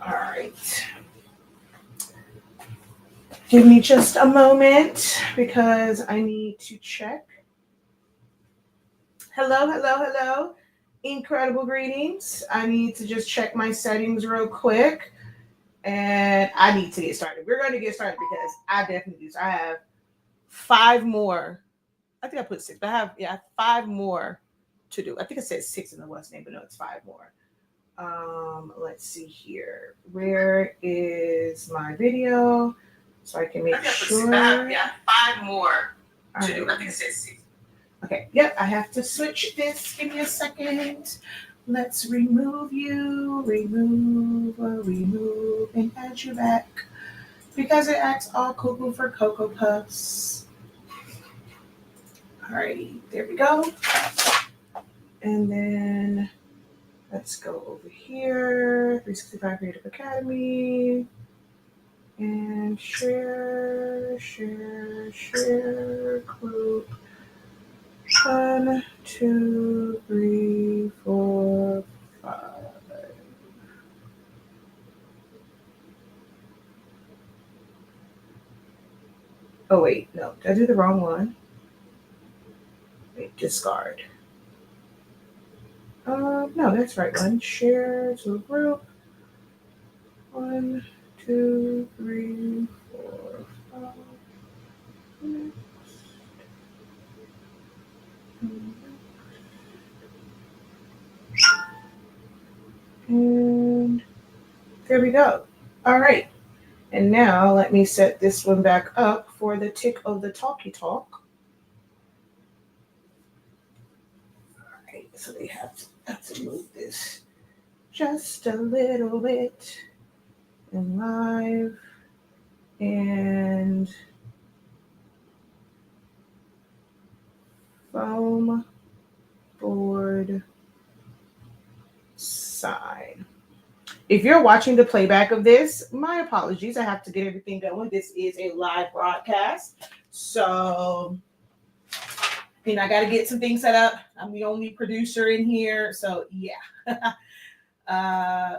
All right. Give me just a moment because I need to check. Hello, hello, hello. Incredible greetings. I need to just check my settings real quick and I need to get started. We're going to get started because I definitely do. So I have 5 more. I think I put 6, but I have 5 more to do. I think I said 6 in the West name, but no, it's 5 more. Let's see here. Where is my video? So I can make sure. Yeah, 5 more to do. I think I said 6. Okay, yep, I have to switch this. Give me a second. Let's remove you, remove, and add you back. Because it acts all cuckoo for Cocoa Puffs. Alrighty, there we go. And then let's go over here, 365 Creative Academy, and share, group. 1, 2, 3, 4, 5. Oh wait, no, did I do the wrong one? Wait, discard. No, that's the right one. Share to a group. 1, 2, 3, 4, 5. And there we go. All right. And now let me set this one back up for the tick of the talkie talk. All right. So they have to move this just a little bit in live and foam board sign. If you're watching the playback of this, my apologies. I have to get everything going. This is a live broadcast. So, I got to get some things set up. I'm the only producer in here. So, yeah.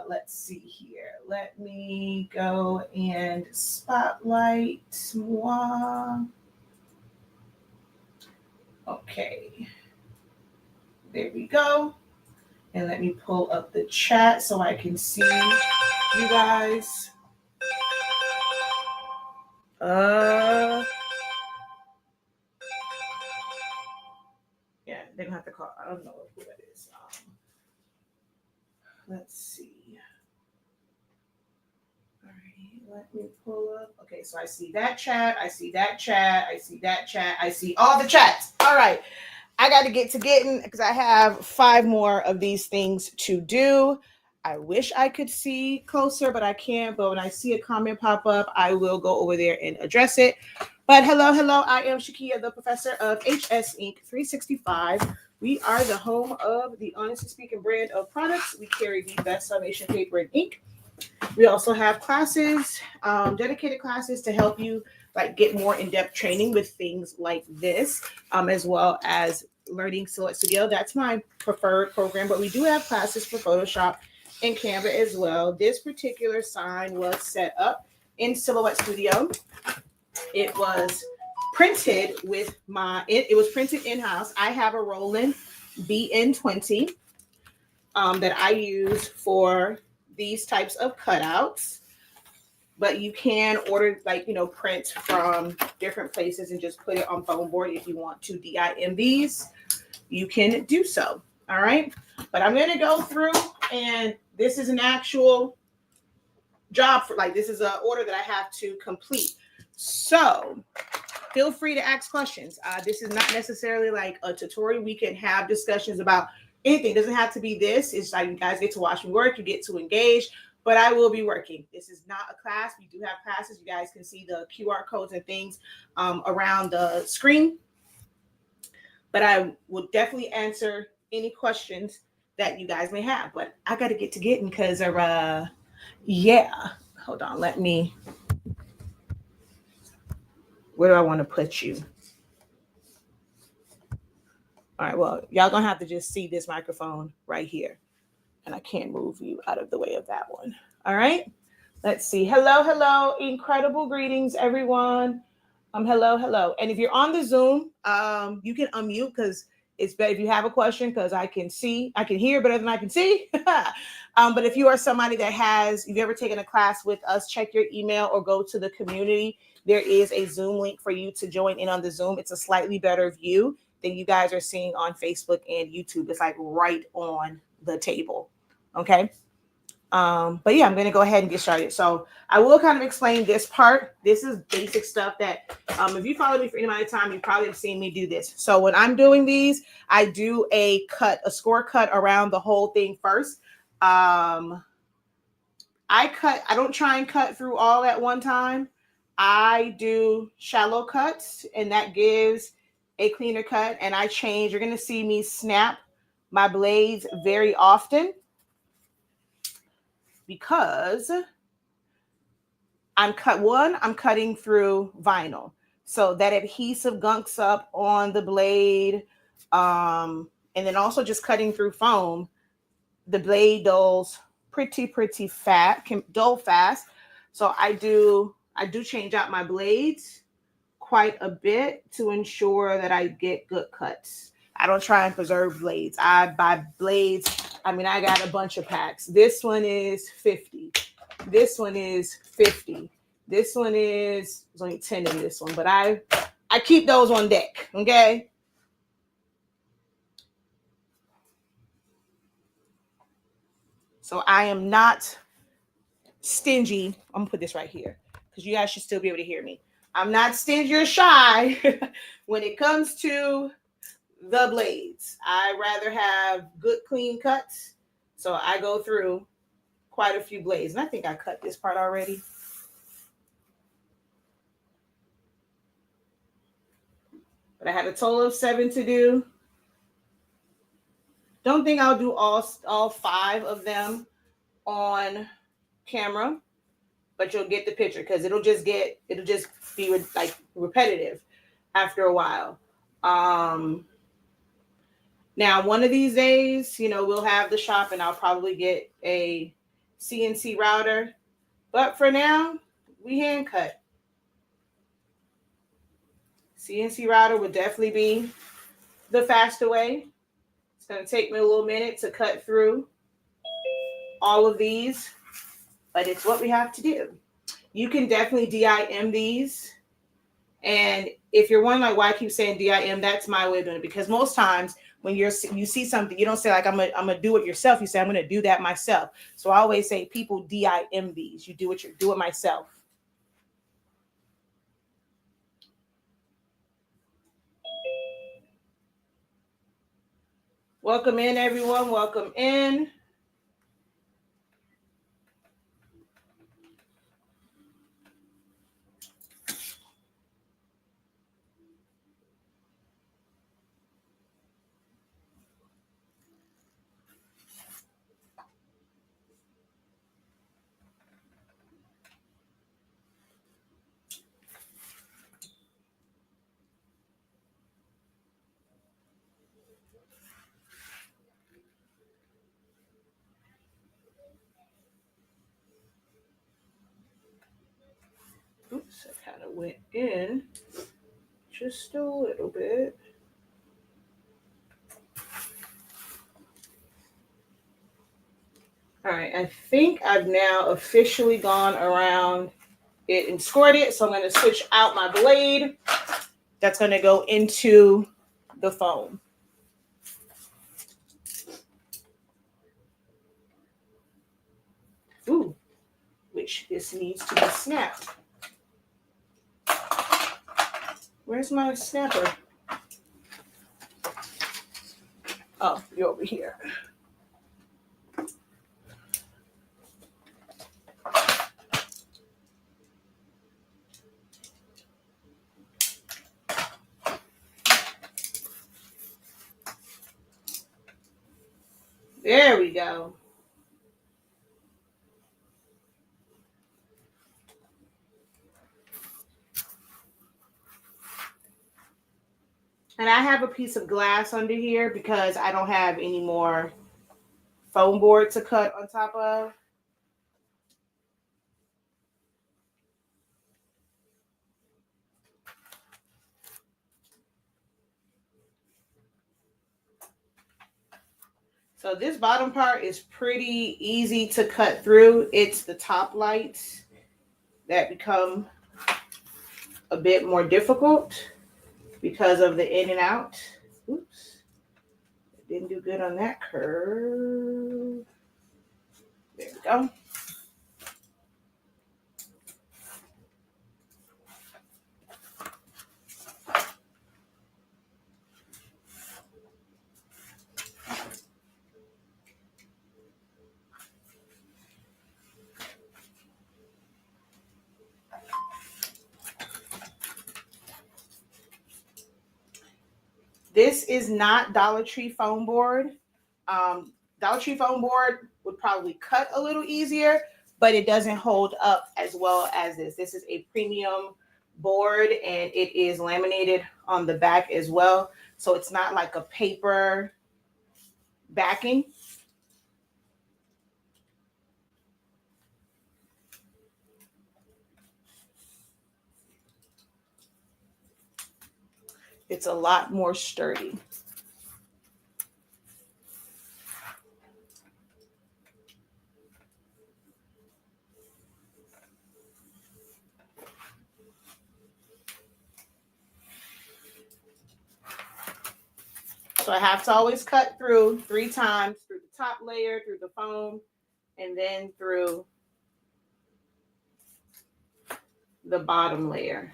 Let's see here. Let me go and spotlight moi. Okay. There we go. And let me pull up the chat so I can see you guys. Yeah, they don't have to call. I don't know who that is. Let's see. All right, let me pull up. Okay, so I see that chat. I see that chat. I see that chat. I see all the chats. All right. I got to get to getting because I have 5 more of these things to do. I wish I could see closer, but I can't. But when I see a comment pop up, I will go over there and address it. But hello. I am Shakia, the professor of HS Inc. 365. We are the home of the Honestly Speaking brand of products. We carry the best summation paper and ink. We also have classes, dedicated classes to help you get more in-depth training with things like this, as well as learning Silhouette Studio. That's my preferred program, but we do have classes for Photoshop and Canva as well. This particular sign was set up in Silhouette Studio. It was printed it was printed in-house. I have a Roland BN20 that I use for these types of cutouts. But you can order, print from different places and just put it on foam board. If you want to DIM these, you can do so. All right. But I'm going to go through, and this is an actual job this is an order that I have to complete. So feel free to ask questions. This is not necessarily like a tutorial. We can have discussions about anything. It doesn't have to be this. It's like you guys get to watch me work. You get to engage. But I will be working. This is not a class. We do have classes. You guys can see the QR codes and things around the screen. But I will definitely answer any questions that you guys may have. But I got to get to getting because yeah. Hold on. Where do I want to put you? All right. Well, y'all going to have to just see this microphone right here. And I can't move you out of the way of that one. All right. Let's see. Hello, hello. Incredible greetings, everyone. Hello, hello. And if you're on the Zoom, you can unmute because it's better if you have a question because I can hear better than I can see. But if you are somebody that if you ever taken a class with us, check your email or go to the community. There is a Zoom link for you to join in on the Zoom. It's a slightly better view than you guys are seeing on Facebook and YouTube. It's like right on the table. Okay. But yeah, I'm going to go ahead and get started. So I will kind of explain this part. This is basic stuff that if you follow me for any amount of time, you probably have seen me do this. So when I'm doing these, I do a score cut around the whole thing first. I don't try and cut through all at one time. I do shallow cuts, and that gives a cleaner cut. And you're going to see me snap my blades very often because I'm cutting through vinyl. So that adhesive gunks up on the blade. And then also just cutting through foam, the blade dulls pretty can dull fast. So I do change out my blades quite a bit to ensure that I get good cuts. I don't try and preserve blades. I buy blades. I mean, I got a bunch of packs. This one is 50. This one is 50. This one there's only 10 in this one, but I keep those on deck, okay? So I am not stingy. I'm gonna put this right here because you guys should still be able to hear me. I'm not stingy or shy when it comes to the blades. I rather have good, clean cuts. So I go through quite a few blades. And I think I cut this part already. But I had a total of 7 to do. Don't think I'll do all 5 of them on camera, but you'll get the picture because it'll just be like repetitive after a while. Now, one of these days, we'll have the shop and I'll probably get a CNC router. But for now, we hand cut. CNC router would definitely be the faster way. It's going to take me a little minute to cut through all of these, but it's what we have to do. You can definitely DIM these. And if you're wondering like why I keep saying DIM, that's my way of doing it. Because most times when you see something, you don't say like I'm gonna do it yourself. You say I'm gonna do that myself. So I always say people DIM these. You do it myself. Welcome in, everyone. Welcome in. Oops, I kind of went in just a little bit. All right, I think I've now officially gone around it and scored it. So I'm going to switch out my blade. That's going to go into the foam. Ooh, which this needs to be snapped. Where's my snapper? Oh, you're over here. There we go. And I have a piece of glass under here because I don't have any more foam board to cut on top of. So this bottom part is pretty easy to cut through. It's the top lights that become a bit more difficult because of the in and out. Oops. Didn't do good on that curve. There we go. This is not Dollar Tree foam board. Dollar Tree foam board would probably cut a little easier, but it doesn't hold up as well as this. This is a premium board and it is laminated on the back as well. So it's not like a paper backing. It's a lot more sturdy. So I have to always cut through 3 times, through the top layer, through the foam, and then through the bottom layer.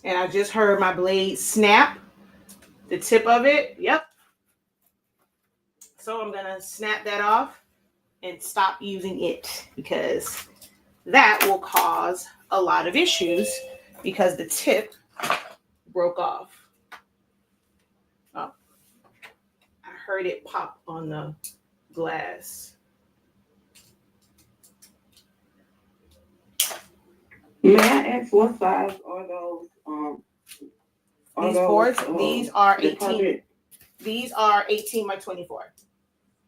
And I just heard my blade snap, the tip of it. Yep. So I'm gonna snap that off and stop using it because that will cause a lot of issues because the tip broke off. Oh, I heard it pop on the glass. May I ask what size are those? These boards, these are 18. These are 18 by 24.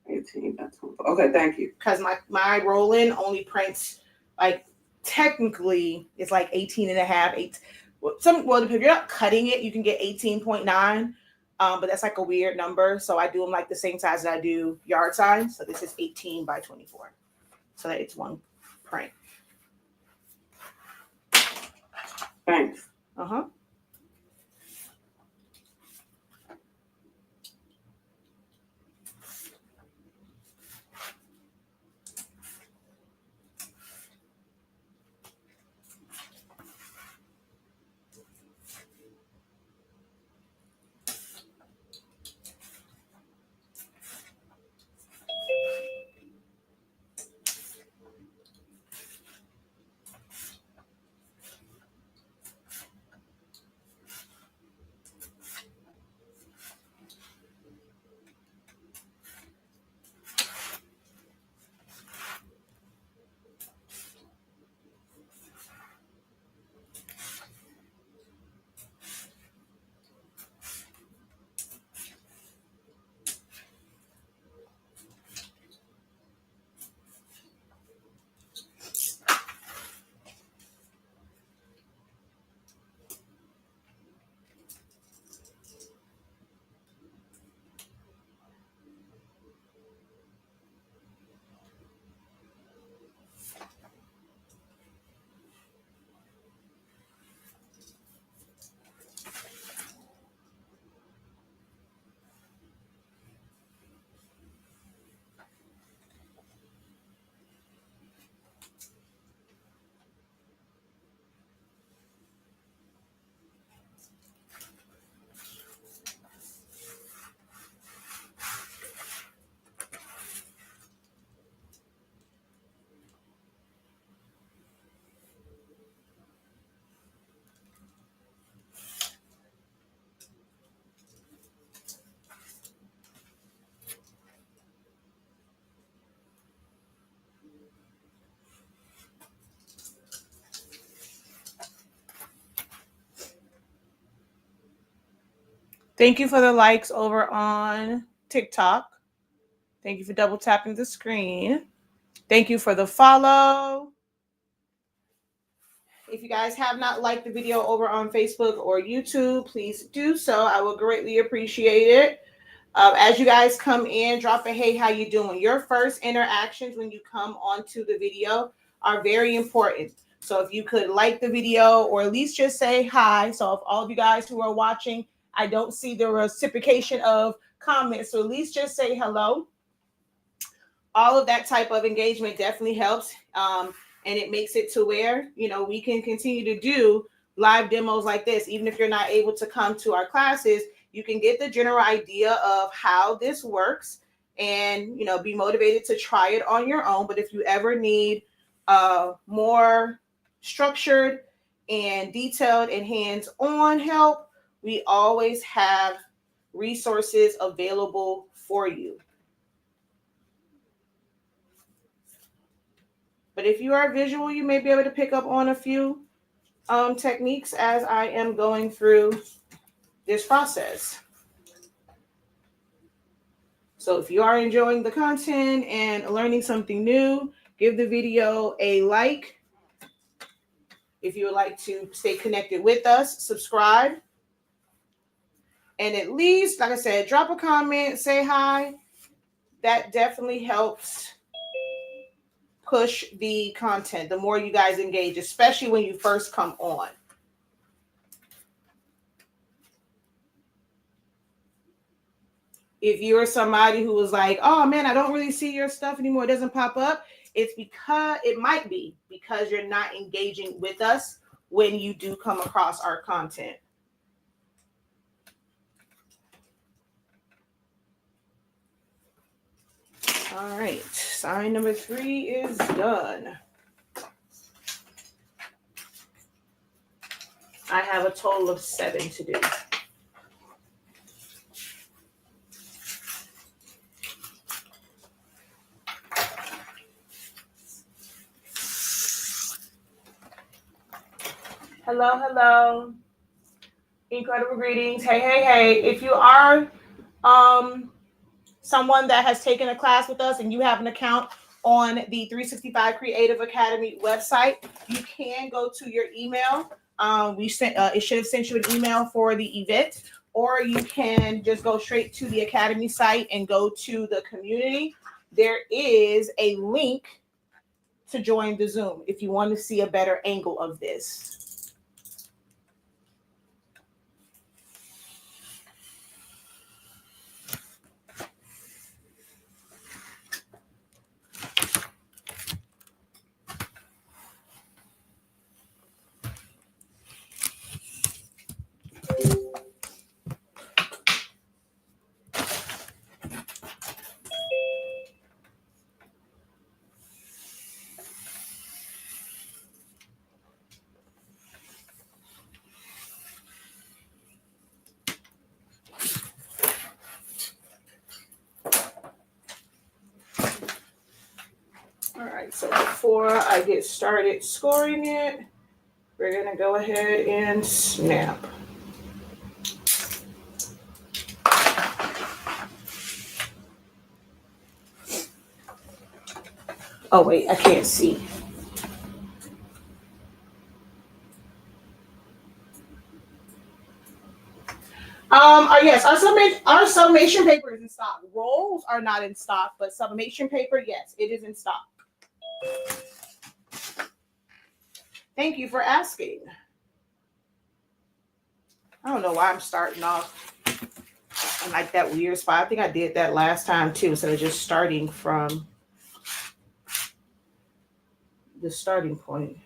18 by 24. Okay, thank you. Because my roll-in only prints, like, technically it's like 18 and a half. If you're not cutting it, you can get 18.9. But that's like a weird number. So I do them like the same size that I do yard signs. So this is 18 by 24. So that it's one print. Thanks. Uh-huh. Thank you for the likes over on TikTok. Thank you for double tapping the screen. Thank you for the follow. If you guys have not liked the video over on Facebook or YouTube, please do so. I will greatly appreciate it. As you guys come in, drop a hey, how you doing? Your first interactions when you come onto the video are very important. So if you could like the video or at least just say hi. So if all of you guys who are watching, I don't see the reciprocation of comments, so at least just say hello. All of that type of engagement definitely helps. And it makes it to where, we can continue to do live demos like this. Even if you're not able to come to our classes, you can get the general idea of how this works and, be motivated to try it on your own. But if you ever need more structured and detailed and hands-on help, we always have resources available for you. But if you are visual, you may be able to pick up on a few techniques as I am going through this process. So if you are enjoying the content and learning something new, give the video a like. If you would like to stay connected with us, subscribe. And at least, like I said, drop a comment, say hi. That definitely helps push the content. The more you guys engage, especially when you first come on. If you're somebody who was like, oh man, I don't really see your stuff anymore, it doesn't pop up, it might be because you're not engaging with us when you do come across our content. All right, sign number 3 is done. I have a total of 7 to do. Hello. Incredible greetings. Hey. If you are someone that has taken a class with us and you have an account on the 365 Creative Academy website, you can go to your email. It should have sent you an email for the event, or you can just go straight to the Academy site and go to the community. There is a link to join the Zoom if you want to see a better angle of this. All right, so before I get started scoring it, we're going to go ahead and snap. Oh, wait, I can't see. Yes, our sublimation paper is in stock. Rolls are not in stock, but sublimation paper, yes, it is in stock. Thank you for asking. I don't know why I'm starting off in like that weird spot. I think I did that last time too, instead of just starting from the starting point.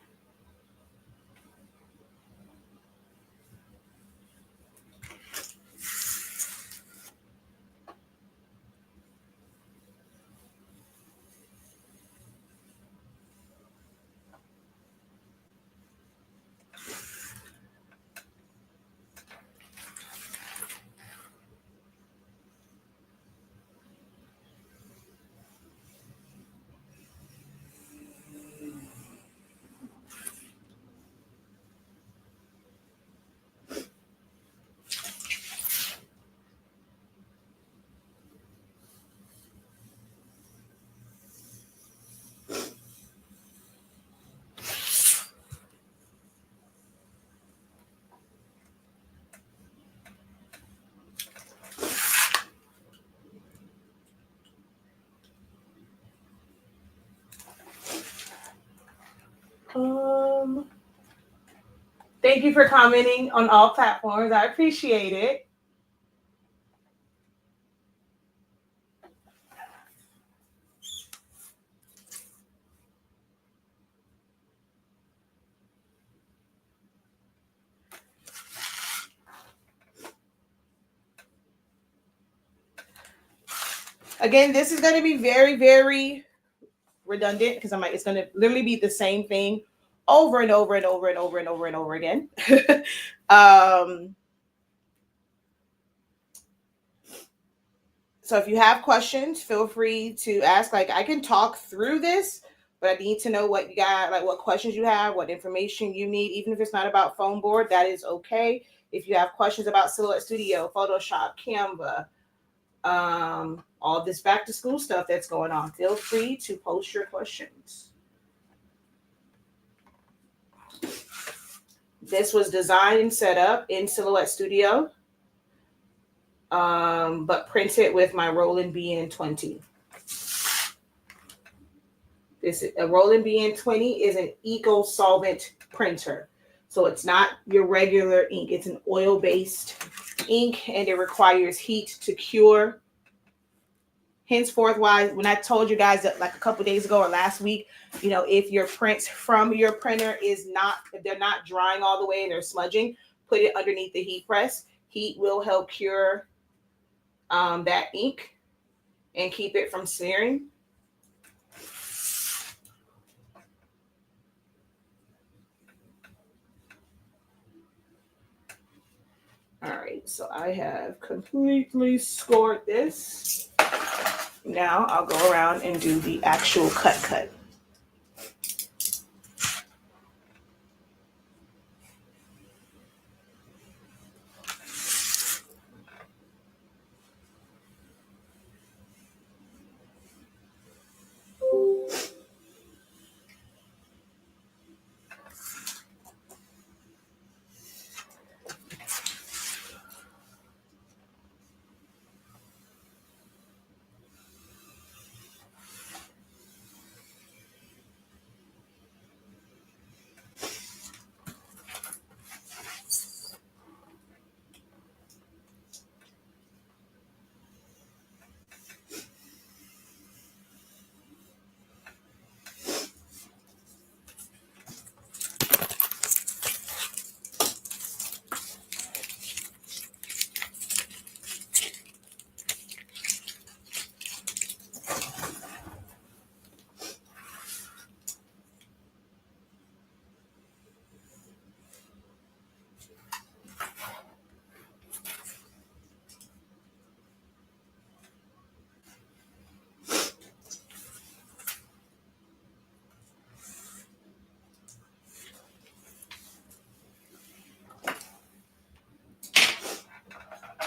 Thank you for commenting on all platforms. I appreciate it. Again, this is going to be very, very redundant because I'm like, it's going to literally be the same thing over and over and over and over and over and over again. So if you have questions, feel free to ask. Like, I can talk through this, but I need to know what you got, like what questions you have, what information you need. Even if it's not about foam board, that is okay. If you have questions about Silhouette Studio, Photoshop, Canva, all this back to school stuff that's going on, feel free to post your questions. This was designed and set up in Silhouette Studio, but printed with my Roland BN20. A Roland BN20 is an eco solvent printer. So it's not your regular ink. It's an oil-based ink, and it requires heat to cure. Henceforth, when I told you guys that like a couple days ago or last week, if your prints from your printer if they're not drying all the way and they're smudging, put it underneath the heat press. Heat will help cure that ink and keep it from smearing. All right, so I have completely scored this. Now I'll go around and do the actual cut.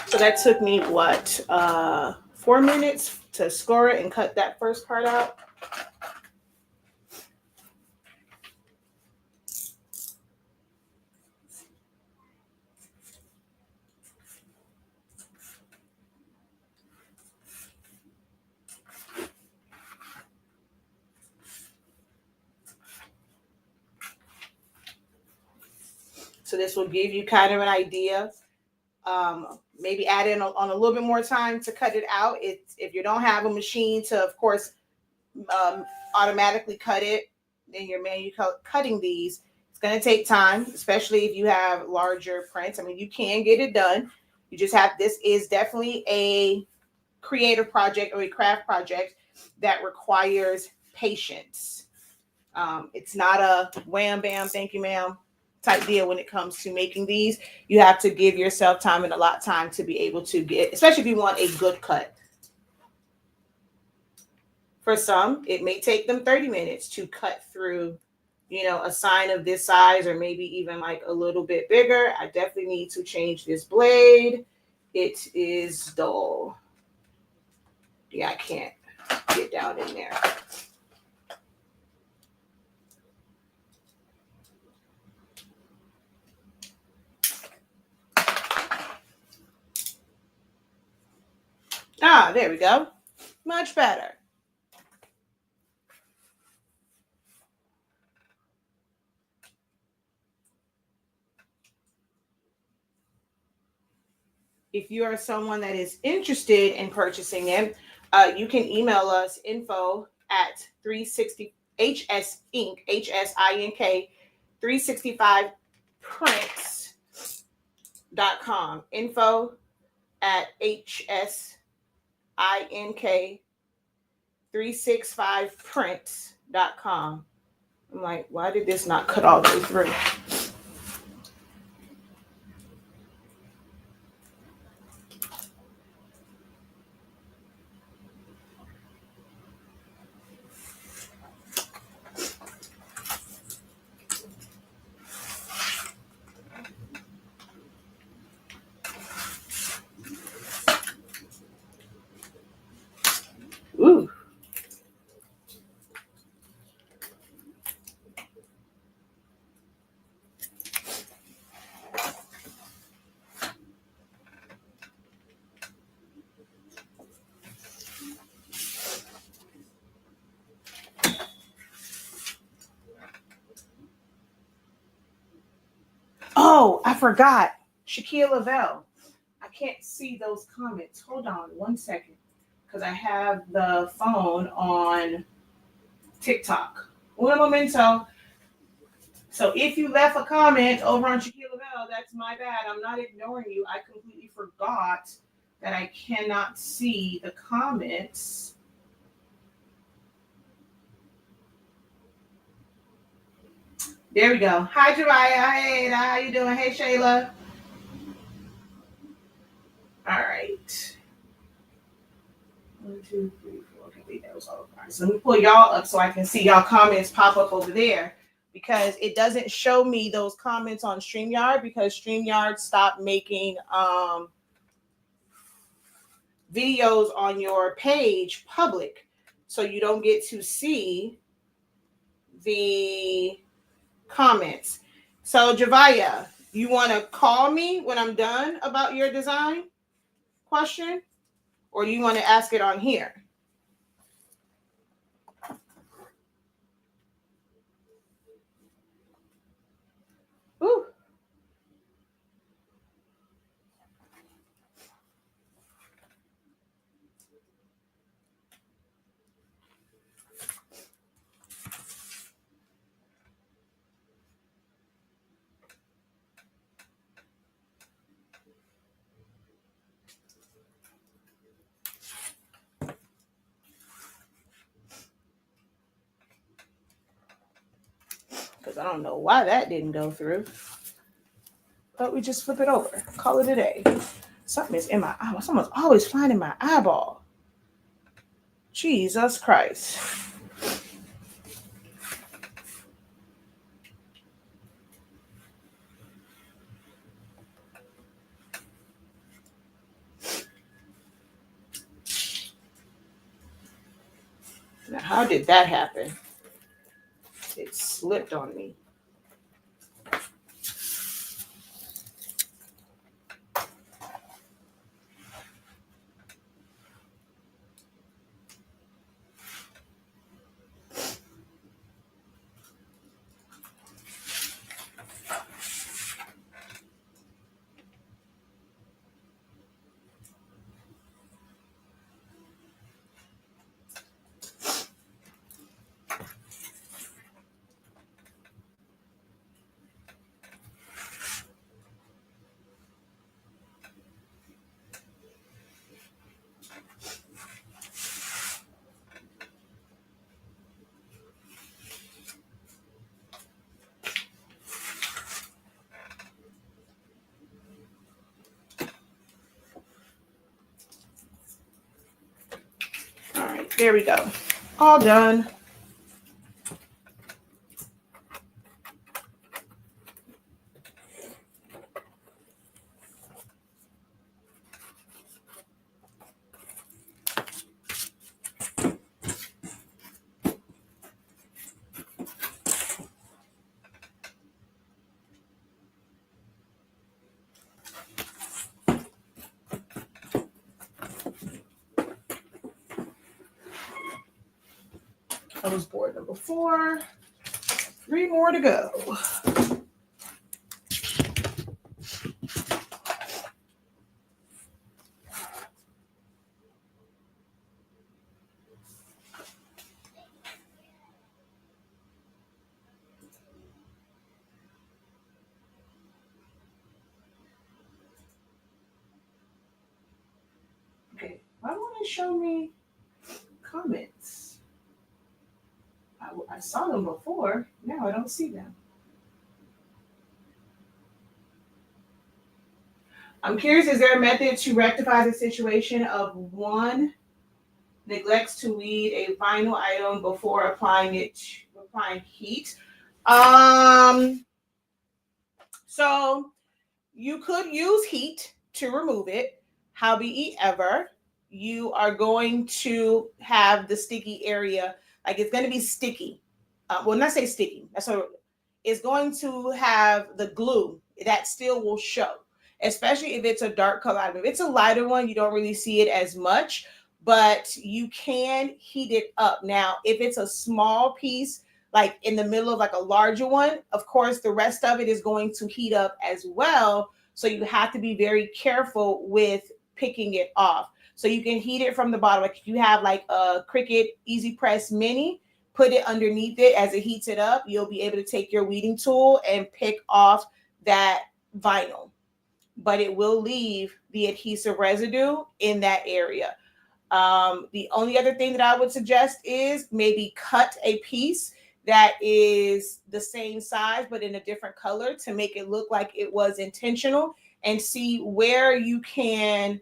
So that took me 4 minutes to score it and cut that first part out. So this will give you kind of an idea. Maybe add in on a little bit more time to cut it out. If you don't have a machine to, of course, automatically cut it, then you're manually cutting these. It's going to take time, especially if you have larger prints. I mean, you can get it done. You just have, this is definitely a creative project or a craft project that requires patience. It's not a wham, bam, thank you, ma'am type deal when it comes to making these. You have to give yourself time and a lot of time to be able to get, especially if you want a good cut. For some, it may take them 30 minutes to cut through, a sign of this size or maybe even like a little bit bigger. I definitely need to change this blade. It is dull. Yeah, I can't get down in there. Ah, there we go. Much better. if you are someone that is interested in purchasing it, you can email us info at 360 HS Inc. HSINK 365prints.com. Info at HSINK 365prints.com. I'm like, why did this not cut all the way through? Ooh. Oh, I forgot. Shaquille Lavelle. I can't see those comments. Hold on 1 second. Because I have the phone on TikTok. Un momento. So if you left a comment over on Shaquille Lavelle, that's my bad. I'm not ignoring you. I completely forgot that I cannot see the comments. There we go. Hi, Jariah. Hey, how you doing? Hey, Shayla. All right. 1, 2, 3, 4. Okay, wait, that was all right. So let me pull y'all up so I can see y'all comments pop up over there, because it doesn't show me those comments on StreamYard because StreamYard stopped making videos on your page public. So you don't get to see the comments. So Javaya, you want to call me when I'm done about your design question? Or do you want to ask it on here? Ooh. Because I don't know why that didn't go through. But we just flip it over. Call it a day. Something is in my eye. Someone's always flying in my eyeball. Jesus Christ. Now, how did that happen? It slipped on me. All right, there we go. All done. That was board number 4. 3 more to go. doesn't show me comments. I saw them before. Now I don't see them. I'm curious, is there a method to rectify the situation of one neglects to weed a vinyl item before applying heat? Um, so you could use heat to remove it. However, you are going to have the sticky area, like it's going to be sticky. Well, not say sticky. That's what it's going to have the glue that still will show, especially if it's a dark color item. If it's a lighter one, you don't really see it as much, but you can heat it up. Now, if it's a small piece, like in the middle of like a larger one, of course, the rest of it is going to heat up as well. So you have to be very careful with picking it off. So you can heat it from the bottom. Like if you have like a Cricut Easy Press Mini, put it underneath it as it heats it up. You'll be able to take your weeding tool and pick off that vinyl, but it will leave the adhesive residue in that area. The only other thing that I would suggest is maybe cut a piece that is the same size but in a different color to make it look like it was intentional, and see where you can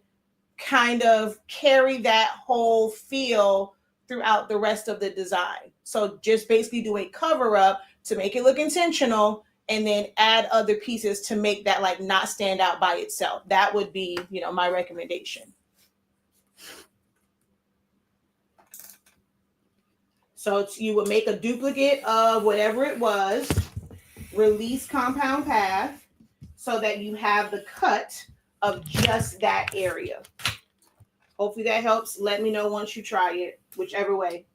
kind of carry that whole feel throughout the rest of the design. So just basically do a cover up to make it look intentional, and then add other pieces to make that like not stand out by itself. That would be, my recommendation. So you would make a duplicate of whatever it was, release compound path so that you have the cut of just that area. Hopefully that helps. Let me know once you try it, whichever way.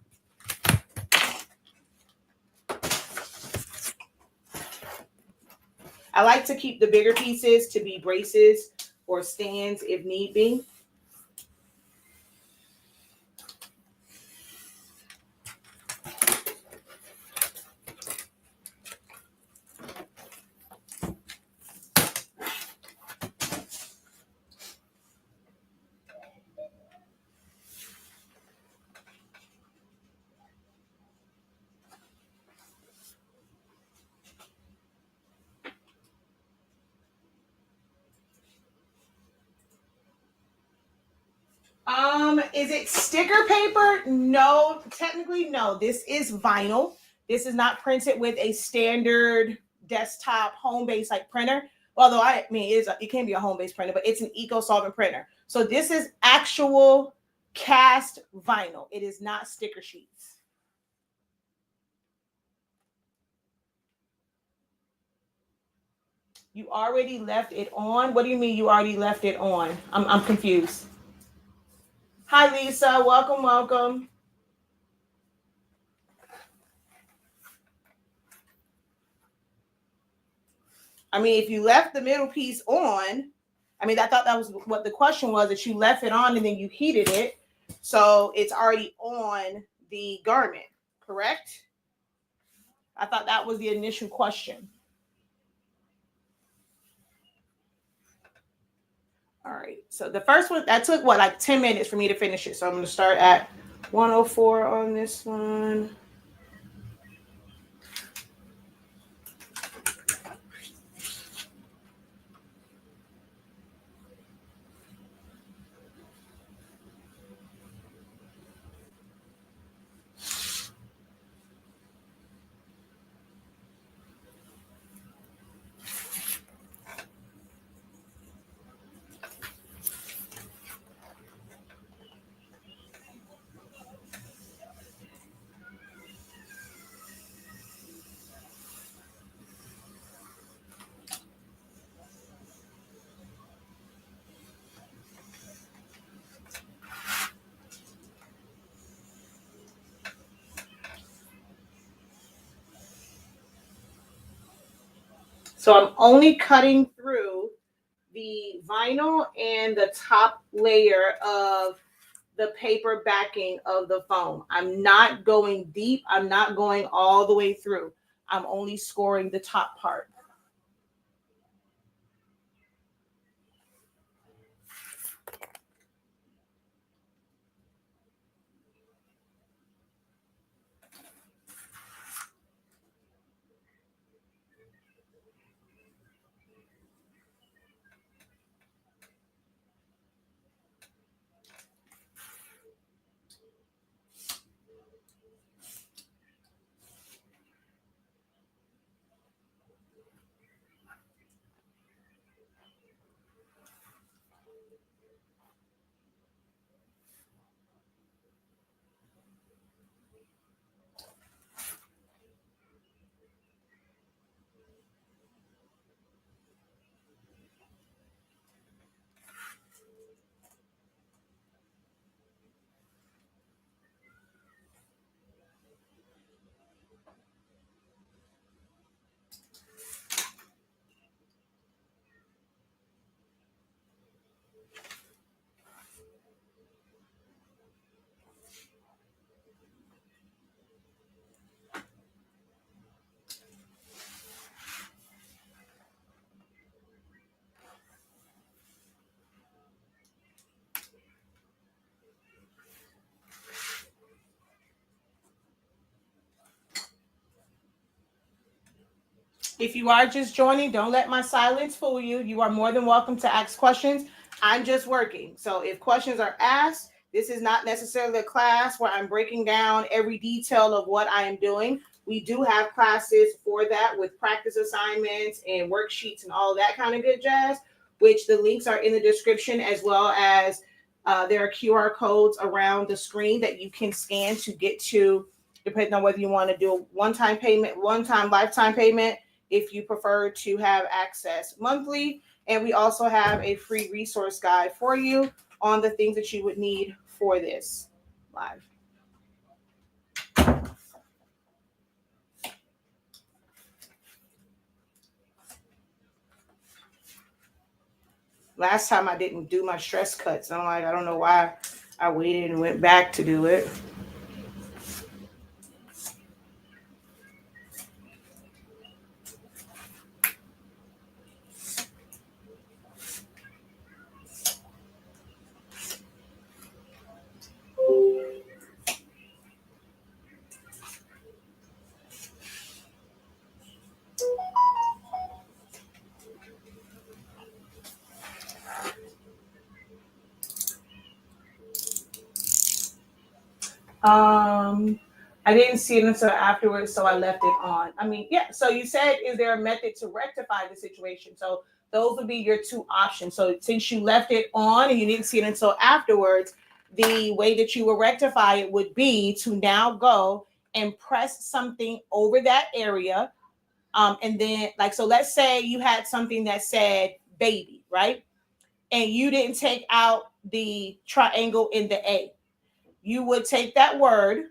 I like to keep the bigger pieces to be braces or stands if need be. Is it sticker paper? No, technically no. This is vinyl. This is not printed with a standard desktop home-based like printer. Although it can be a home-based printer, but it's an eco-solvent printer. So this is actual cast vinyl. It is not sticker sheets. You already left it on? What do you mean you already left it on? I'm confused. Hi, Lisa. Welcome, welcome. I mean, if you left the middle piece on, I thought that was what the question was, that you left it on and then you heated it. So it's already on the garment, correct? I thought that was the initial question. All right. So the first one, that took like 10 minutes for me to finish it. So I'm going to start at 104 on this one. So I'm only cutting through the vinyl and the top layer of the paper backing of the foam. I'm not going deep. I'm not going all the way through. I'm only scoring the top part. If you are just joining, don't let my silence fool you. You are more than welcome to ask questions. I'm just working. So if questions are asked, this is not necessarily a class where I'm breaking down every detail of what I am doing. We do have classes for that with practice assignments and worksheets and all that kind of good jazz, which the links are in the description, as well as there are QR codes around the screen that you can scan to get to, depending on whether you want to do a one-time payment, one-time lifetime payment, if you prefer to have access monthly. And we also have a free resource guide for you on the things that you would need for this live. Last time I didn't do my stress cuts. I'm like, I don't know why I waited and went back to do it. I didn't see it until afterwards, so I left it on. I mean, yeah. So you said, is there a method to rectify the situation? So those would be your two options. So since you left it on and you didn't see it until afterwards, the way that you will rectify it would be to now go and press something over that area. And then, like, so let's say you had something that said baby, right? And you didn't take out the triangle in the A. You would take that word,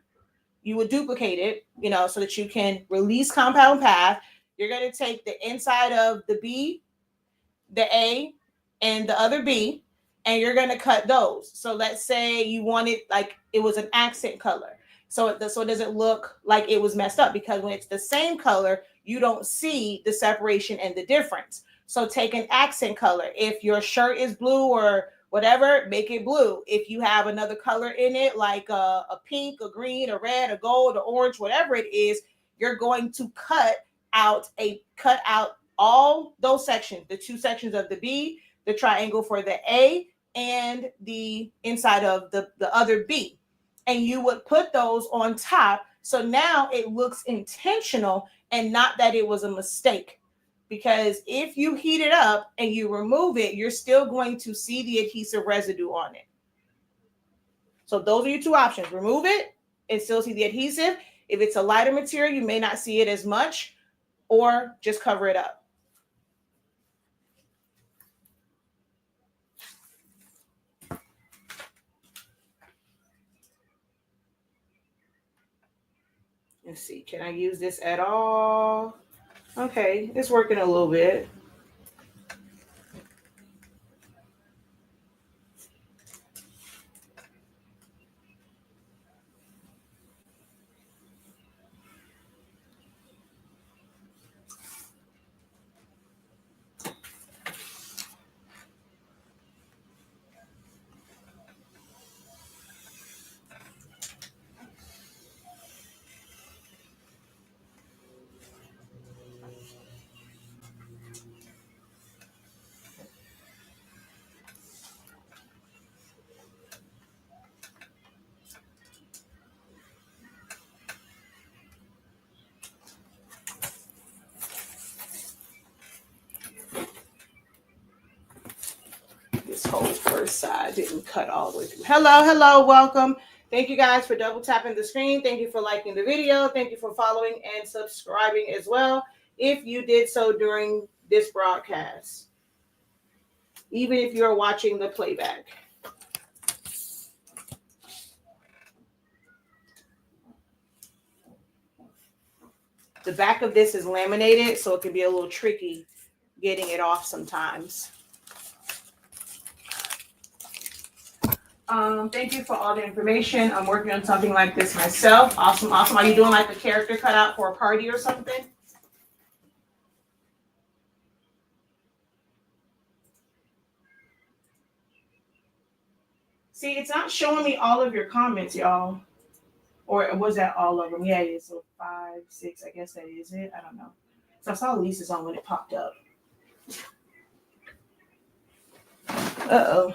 you would duplicate it, so that you can release compound path. You're going to take the inside of the B, the A, and the other B, and you're going to cut those. So let's say you want it like it was an accent color. So it doesn't look like it was messed up, because when it's the same color, you don't see the separation and the difference. So take an accent color. If your shirt is blue or whatever, make it blue. If you have another color in it, like a pink, a green, a red, a gold, a orange, whatever it is, you're going to cut out all those sections, the two sections of the B, the triangle for the A, and the inside of the other B. And you would put those on top. So now it looks intentional and not that it was a mistake. Because if you heat it up and you remove it, you're still going to see the adhesive residue on it. So those are your two options. Remove it and still see the adhesive. If it's a lighter material, you may not see it as much, or just cover it up. Let's see, can I use this at all? Okay, it's working a little bit. This whole first side didn't cut all the way through. Hello, welcome. Thank you guys for double tapping the screen. Thank you for liking the video. Thank you for following and subscribing as well, if you did so during this broadcast, even if you're watching the playback. The back of this is laminated, so it can be a little tricky getting it off sometimes. Thank you for all the information. I'm working on something like this myself. Awesome. Are you doing like a character cutout for a party or something? See, it's not showing me all of your comments, y'all. Or was that all of them? Yeah, it is. So 5, 6, I guess that is it. I don't know. So I saw Lisa's on when it popped up. Uh-oh.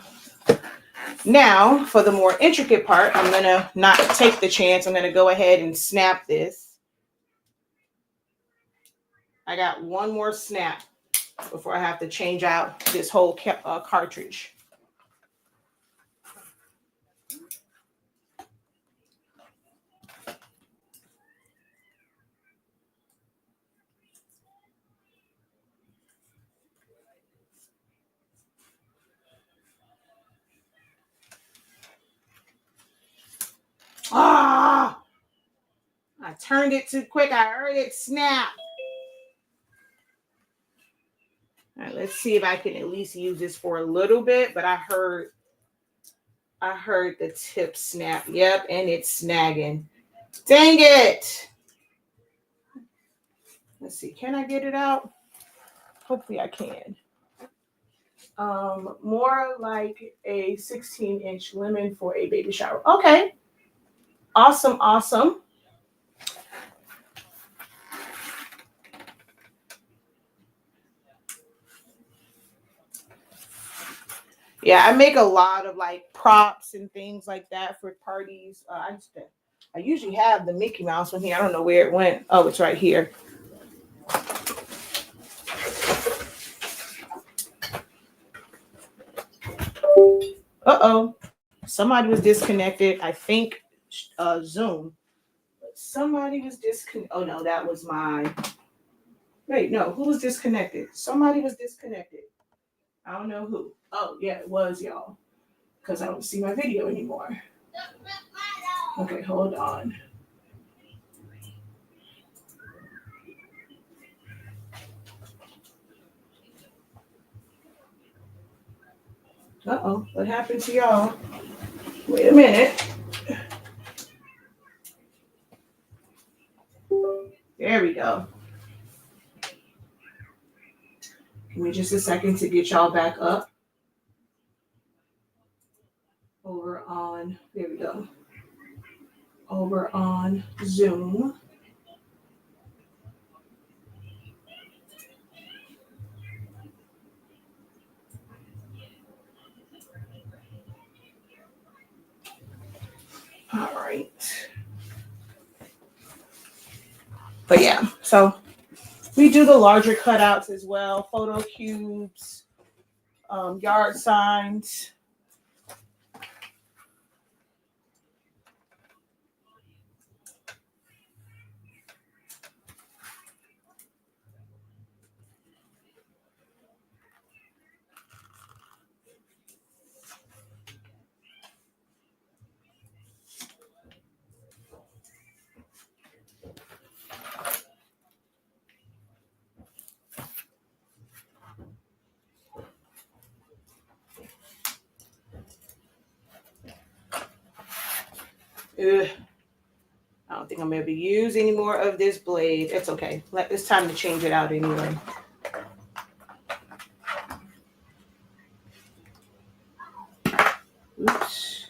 Now, for the more intricate part, I'm going to not take the chance. I'm going to go ahead and snap this. I got one more snap before I have to change out this whole cartridge. Ah! I turned it too quick. I heard it snap. All right, let's see if I can at least use this for a little bit, but I heard the tip snap. Yep, and it's snagging. Dang it. Let's see. Can I get it out? Hopefully I can. More like a 16-inch lemon for a baby shower. Okay. Awesome, awesome. Yeah, I make a lot of like props and things like that for parties. I usually have the Mickey Mouse one here. I don't know where it went. Oh, it's right here. Uh-oh. Somebody was disconnected. I think Zoom. Somebody was disconnected. Oh, no, that was my... Wait, no. Who was disconnected? Somebody was disconnected. I don't know who. Oh, yeah, it was y'all. Because I don't see my video anymore. Okay, hold on. Uh-oh, what happened to y'all? Wait a minute. There we go. Give me just a second to get y'all back up. Over on, there we go. Over on Zoom. All right. But yeah, so we do the larger cutouts as well, photo cubes, yard signs. Ugh. I don't think I'm going to use any more of this blade. It's okay. It's time to change it out anyway. Oops.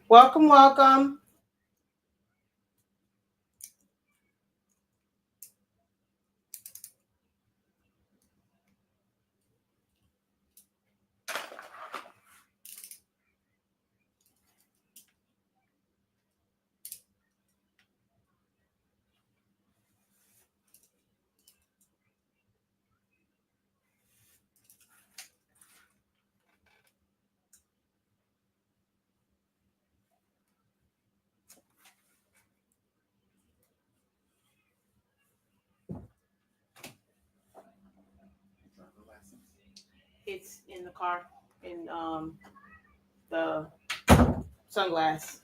Welcome, welcome. It's in the car, in the sunglass.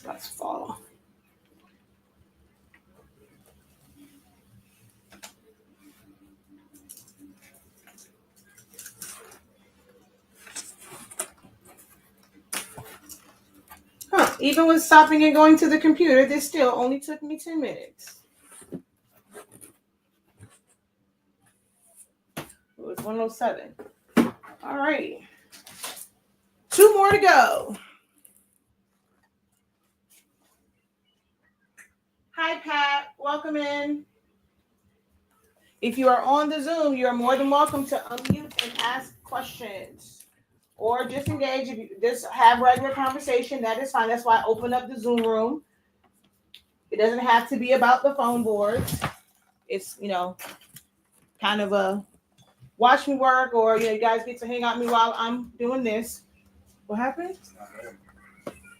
Let's follow. Huh. Even with stopping and going to the computer, this still only took me 10 minutes. It was 107. All right. 2 more to go. Hi, Pat. Welcome in. If you are on the Zoom, you're more than welcome to unmute and ask questions. Or just engage. If you just have regular conversation, that is fine. That's why I opened up the Zoom room. It doesn't have to be about the phone boards. It's, kind of a watch me work, or, you guys get to hang out with me while I'm doing this. What happened?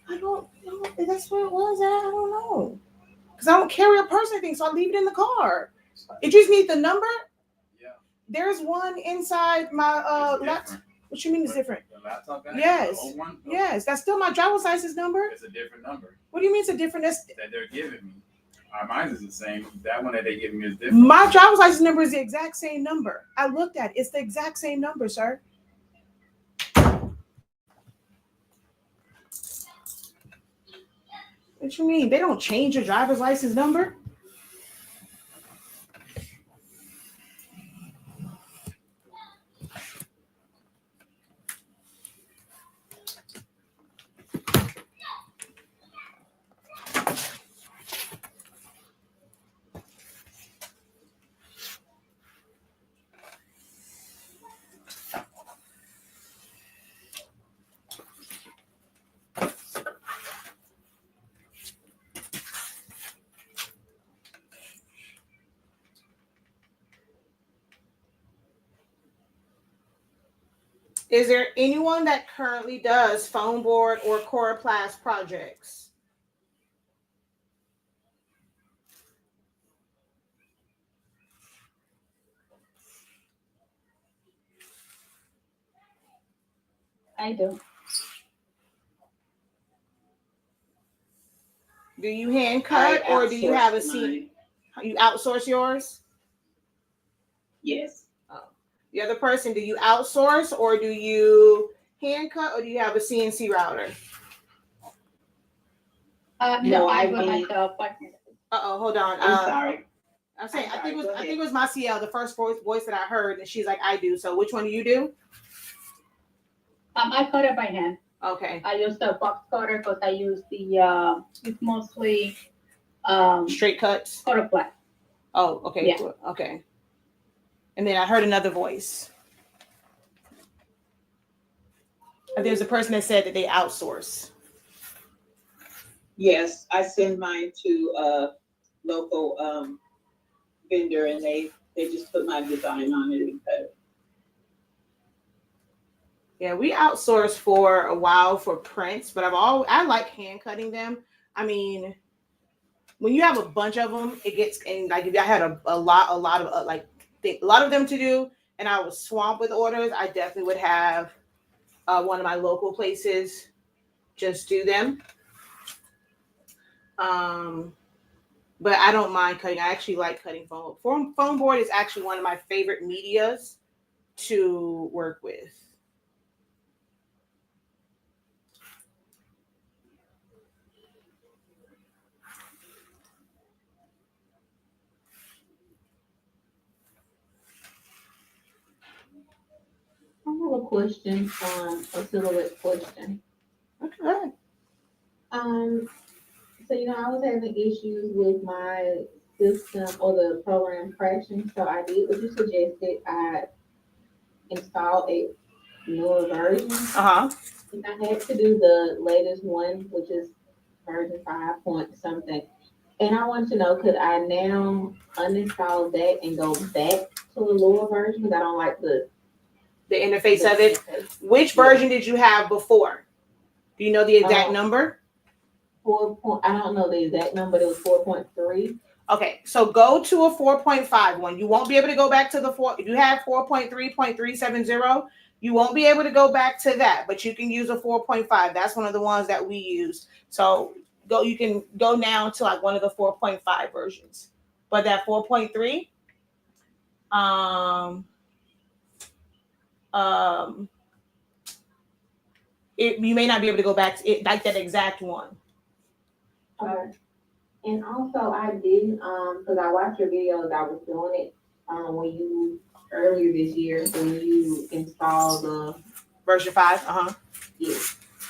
I don't know. That's what it was. I don't know. Because I don't carry a purse or anything, so I leave it in the car. It just need the number? Yeah. There's one inside my laptop. What you mean it's different? The laptop bag? Yes. The old one? Okay. Yes. That's still my driver's license number. It's a different number. What do you mean it's a different? That they're giving me. Mine is the same. That one that they give me is different. My driver's license number is the exact same number. I looked at it. It's the exact same number, sir. What you mean? They don't change your driver's license number? Is there anyone that currently does foam board or coroplast projects? I do. Do you hand cut or do you have a seat? You outsource yours? Yes. The other person, do you outsource or do you hand cut or do you have a CNC router? No, I do myself. Hold on. I'm sorry. I'm saying I'm I think sorry, it was Maciel, the first voice that I heard, and she's like, I do. So which one do you do? I cut it by hand. Okay. I use the box cutter because I use the it's mostly Straight cuts. cutter flat. Oh, okay. Yeah. Cool. Okay. And then I heard another voice. There's a person that said that they outsource. Yes, I send mine to a local vendor, and they just put my design on it and cut it. Yeah, we outsourced for a while for prints, but I like hand cutting them. I mean, when you have a bunch of them, it gets, and like if I had a lot of them to do, and I was swamped with orders, I definitely would have one of my local places just do them. But I don't mind cutting. I actually like cutting foam. Foam board is actually one of my favorite medias to work with. I have a question, a silhouette question. Okay. So I was having issues with my system or the program crashing, so I did what you suggested. I installed a newer version, and I had to do the latest one, which is version 5 point something. And I want to know, could I now uninstall that and go back to the lower version because I don't like the interface of it? Which version did you have before? Do you know the exact number? 4. I don't know the exact number. It was 4.3. Okay, so go to a 4.5 one. You won't be able to go back to the 4. If you have 4.3.370, you won't be able to go back to that, but you can use a 4.5. That's one of the ones that we use. So you can go now to like one of the 4.5 versions. But that 4.3, you may not be able to go back to it like that exact one. Okay. And also I didn't, cause I watched your videos, I was doing it, when you, earlier this year, when you installed the. Version 5, Yeah.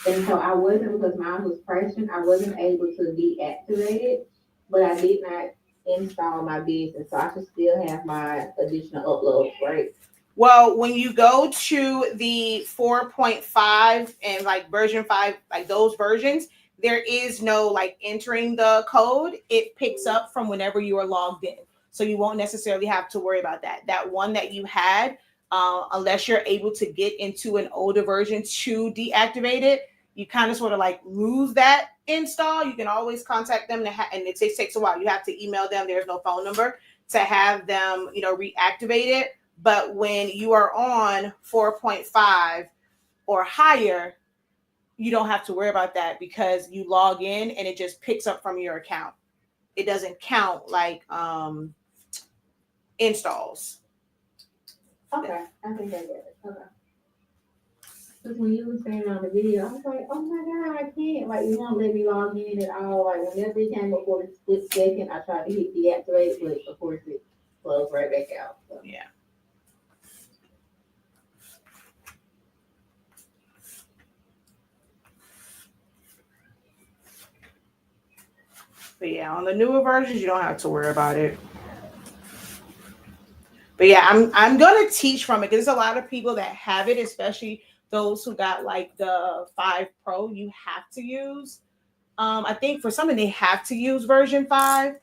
And so I wasn't, because mine was crashing, I wasn't able to deactivate it, but I did not install my business, so I should still have my additional uploads, right? Well, when you go to the 4.5 and like version 5, like those versions, there is no like entering the code. It picks up from whenever you are logged in. So you won't necessarily have to worry about that. That one that you had, unless you're able to get into an older version to deactivate it, you kind of sort of like lose that install. You can always contact them and it takes a while. You have to email them. There's no phone number to have them, reactivate it. But when you are on 4.5 or higher, you don't have to worry about that because you log in and it just picks up from your account. It doesn't count like installs. Okay, I think I get it, okay. Because when you were saying on the video, I was like, oh my God, I can't, like, you won't let me log in at all, like, whenever it came up for the split second, I tried to hit deactivate, but of course it closed right back out, so. Yeah. But yeah, on the newer versions, you don't have to worry about it. But yeah, I'm gonna teach from it because there's a lot of people that have it, especially those who got like the 5 Pro. You have to use. I think for some they have to use version 5.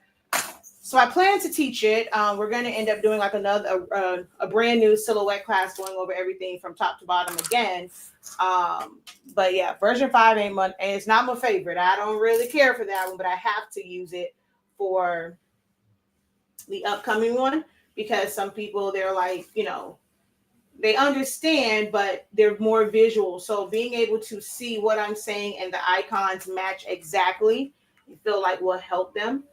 So I plan to teach it. We're going to end up doing like another a brand new silhouette class, going over everything from top to bottom again. But yeah, version 5 ain't much, and it's not my favorite. I don't really care for that one, but I have to use it for the upcoming one because some people, they're like, they understand, but they're more visual. So being able to see what I'm saying and the icons match exactly, I feel like will help them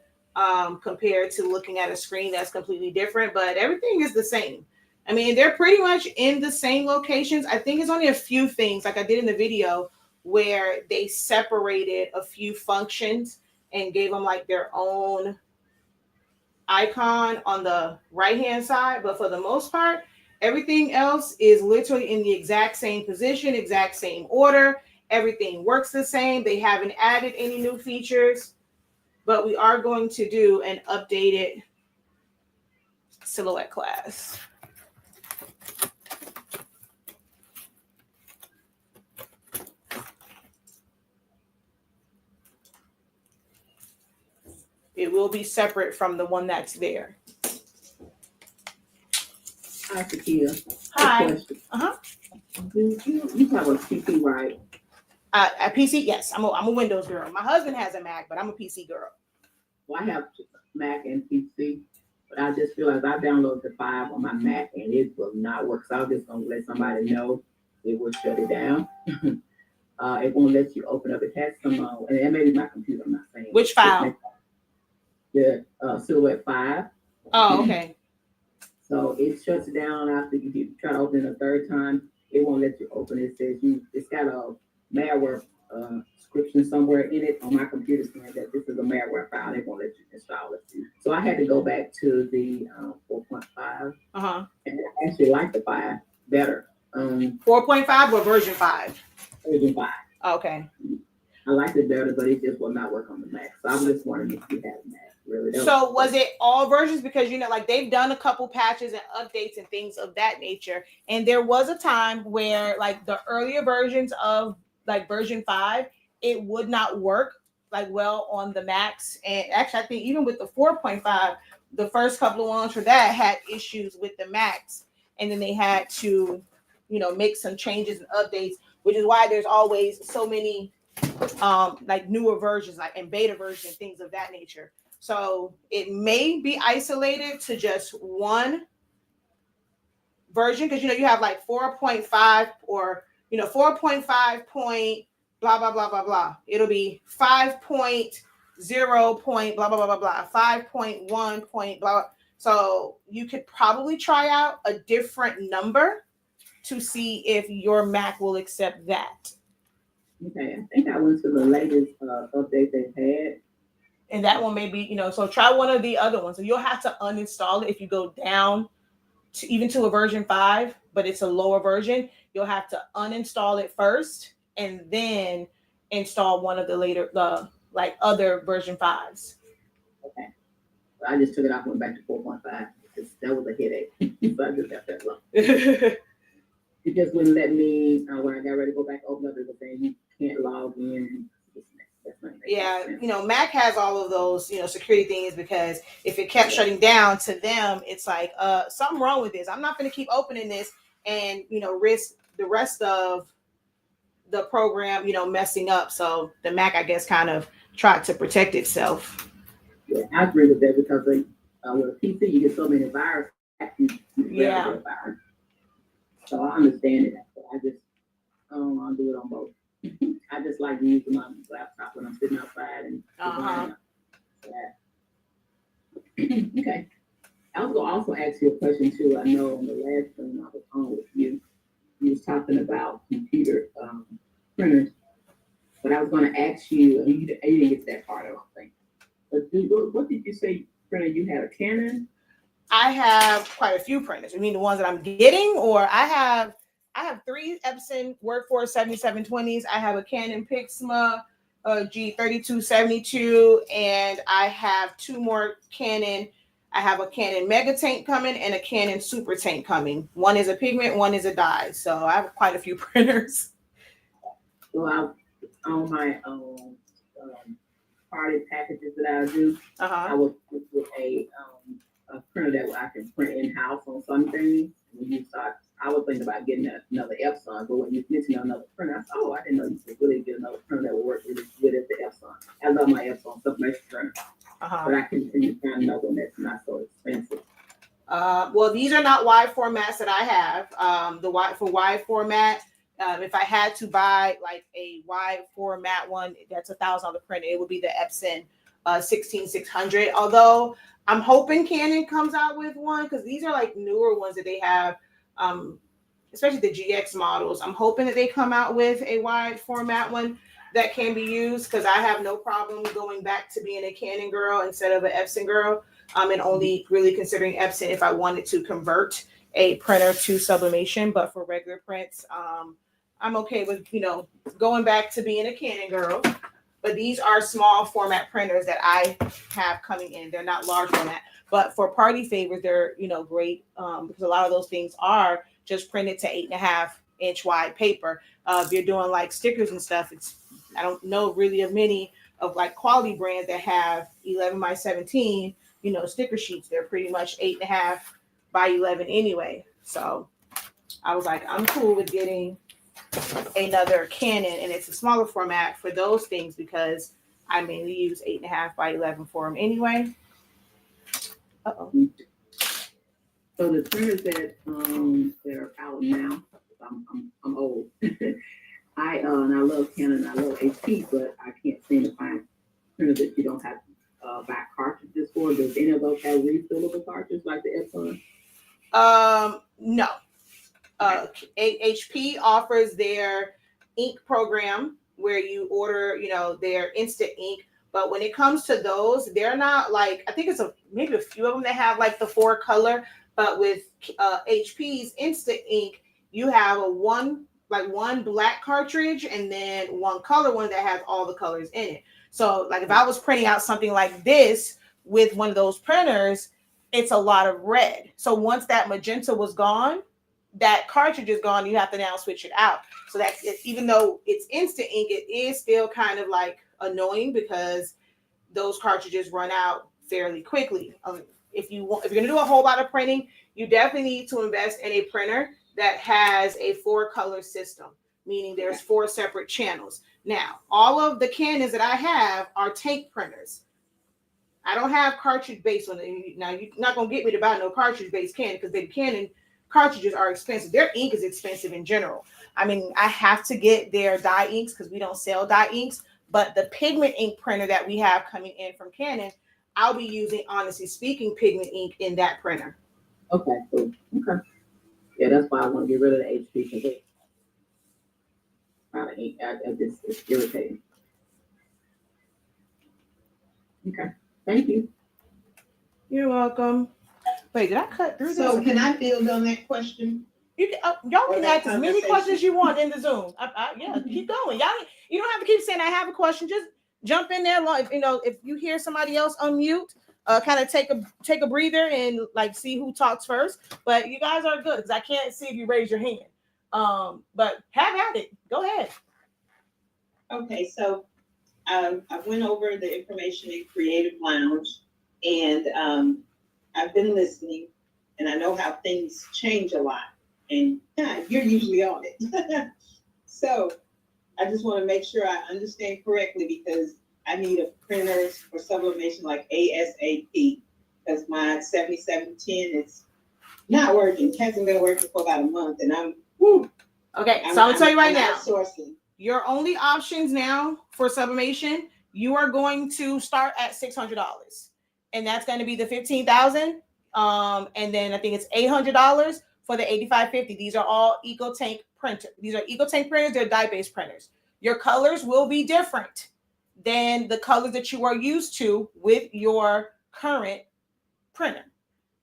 compared to looking at a screen that's completely different. But everything is the same. I mean, they're pretty much in the same locations. I think it's only a few things, like I did in the video, where they separated a few functions and gave them like their own icon on the right-hand side. But for the most part, everything else is literally in the exact same position, exact same order. Everything works the same. They haven't added any new features, but we are going to do an updated silhouette class. It will be separate from the one that's there. Hi, Takia. Hi. You have a PC, right? A PC, yes. I'm a Windows girl. My husband has a Mac, but I'm a PC girl. Well, I have Mac and PC, but I just realized I downloaded the 5 on my Mac and it will not work. So I was just gonna let somebody know it will shut it down. It won't let you open up. It has some, and that may be my computer. I'm not saying. Which file? The Silhouette 5. Oh, okay. So it shuts down after you try to open it a third time. It won't let you open it. It says it's got a malware description somewhere in it on my computer saying that this is a malware file. It won't let you install it. So I had to go back to the 4.5. And I actually like the 5 better. 4.5 or version 5? Version 5. Okay. I liked it better, but it just will not work on the Mac. So I was just wondering if you had a Mac. Really. So was it all versions? Because like they've done a couple patches and updates and things of that nature. And there was a time where like the earlier versions of like version 5, it would not work like well on the Macs. And actually, I think even with the 4.5, the first couple of ones for that had issues with the Macs. And then they had to, make some changes and updates, which is why there's always so many like newer versions, like and beta versions, things of that nature. So it may be isolated to just one version because you have like 4.5 or 4.5.3 blah, blah, blah, blah, blah. It'll be 5.0 point, blah, blah, blah, blah, blah, 5.1 point, blah, blah. So you could probably try out a different number to see if your Mac will accept that. Okay, I think I went to the latest update they've had. And that one may be, so try one of the other ones. So you'll have to uninstall it if you go down to even to a version 5, but it's a lower version. You'll have to uninstall it first and then install one of the other version 5s. Okay. So I just took it off and went back to 4.5 because that was a headache. So I just got that low. It just wouldn't let me, when I got ready to go back, open up, it was saying you can't log in. Yeah, Mac has all of those, security things, because if it kept shutting down, to them, it's like, something wrong with this. I'm not going to keep opening this and, risk the rest of the program, messing up. So the Mac, I guess, kind of tried to protect itself. Yeah, I agree with that because with a PC, you get so many viruses. Yeah. So I understand it. But I just don't want to do it on both. I just like using my laptop when I'm sitting outside and okay. I was gonna also ask you a question too. I know on the last time I was on with you, you was talking about computer printers, but I was gonna ask you, and you didn't get to that part, I don't think. But what did you say printer you had? A Canon? I have quite a few printers. You mean the ones that I'm getting, or I have 3 Epson Workforce 7720s. I have a Canon Pixma G3272, and I have 2 more Canon. I have a Canon Mega Tank coming and a Canon Super Tank coming. One is a pigment, one is a dye. So I have quite a few printers. So on my party packages that I do, I would with a printer that I can print in house on some things. When you start, I was thinking about getting another Epson, but when you mentioned another printer, I said, I didn't know you could really get another printer that would work really good as the Epson. I love my Epson sublimation printer, but I can find another one that's not so expensive. Well, these are not wide formats that I have. For wide format, if I had to buy like a wide format one, that's $1,000 printer. It would be the Epson 16600. Although I'm hoping Canon comes out with one, because these are like newer ones that they have, especially the GX models. I'm hoping that they come out with a wide format one that can be used, because I have no problem going back to being a Canon girl instead of an Epson girl. And only really considering Epson if I wanted to convert a printer to sublimation. But for regular prints, I'm okay with, going back to being a Canon girl. But these are small format printers that I have coming in. They're not large format. But for party favors, they're, great, because a lot of those things are just printed to 8.5-inch wide paper. If you're doing like stickers and stuff, I don't know really of many of like quality brands that have 11x17, sticker sheets. They're pretty much 8.5x11 anyway. So I was like, I'm cool with getting another Canon, and it's a smaller format for those things because I mainly use 8.5x11 for them anyway. So the printers that are out now, I'm old. I love Canon, I love HP, but I can't seem to find printers that you don't have buy cartridges for. Does any of those have refillable cartridges like the Epson? No. HP offers their ink program where you order, their instant ink. But when it comes to those, they're not like, I think it's maybe a few of them that have like the 4 color. But with HP's instant ink, you have one black cartridge and then one color one that has all the colors in it. So like if I was printing out something like this with one of those printers, it's a lot of red. So once that magenta was gone, that cartridge is gone, you have to now switch it out. So that even though it's instant ink, it is still kind of like annoying because those cartridges run out fairly quickly. If you're going to do a whole lot of printing, you definitely need to invest in a printer that has a 4-color system, meaning there's 4 separate channels. Now, all of the Canons that I have are tank printers. I don't have cartridge-based on it. Now, you're not going to get me to buy no cartridge-based Canon because the Canon cartridges are expensive. Their ink is expensive in general. I mean, I have to get their dye inks because we don't sell dye inks. But the pigment ink printer that we have coming in from Canon, I'll be using, honestly speaking, pigment ink in that printer. Okay, cool. Okay. Yeah, that's why I want to get rid of the HP because it's out of ink. It's irritating. Okay, thank you. You're welcome. Wait, did I cut through So this? can I build on that question? You can, y'all Or can that ask as many conversation? questions you want in the Zoom. Yeah, keep going. Y'all, you don't have to keep saying I have a question. Just jump in there. If you hear somebody else unmute, kind of take a breather and like see who talks first. But you guys are good because I can't see if you raise your hand. But have at it. Go ahead. Okay, so I went over the information in Creative Lounge, and I've been listening, and I know how things change a lot, and you're usually on it. So I just want to make sure I understand correctly because I need a printer for sublimation like ASAP because my 7710 is not working. It hasn't been working for about a month, and I'm Okay, so I'm gonna tell you right now. Outsourcing. Your only options now for sublimation, you are going to start at $600, and that's going to be the 15,000. And then I think it's $800 for the 8550. These are all EcoTank printers. These are EcoTank printers. They're dye-based printers. Your colors will be different than the colors that you are used to with your current printer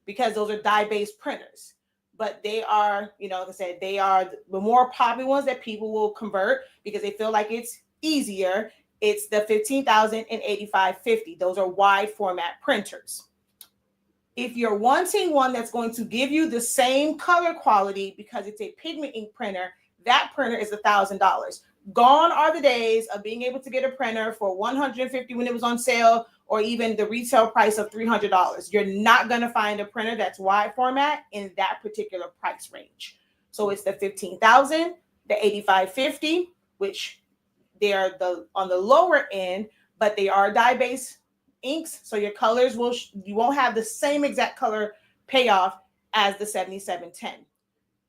because those are dye-based printers. But they are, like I said, they are the more popular ones that people will convert because they feel like it's easier. It's the 15,000 and 8550. Those are wide format printers. If you're wanting one that's going to give you the same color quality because it's a pigment ink printer, that printer is $1,000. Gone are the days of being able to get a printer for $150 when it was on sale, or even the retail price of $300. You're not going to find a printer that's wide format in that particular price range. So it's the 15,000, the 8550, which they are on the lower end, but they are dye-based inks. So your colors you won't have the same exact color payoff as the 7710.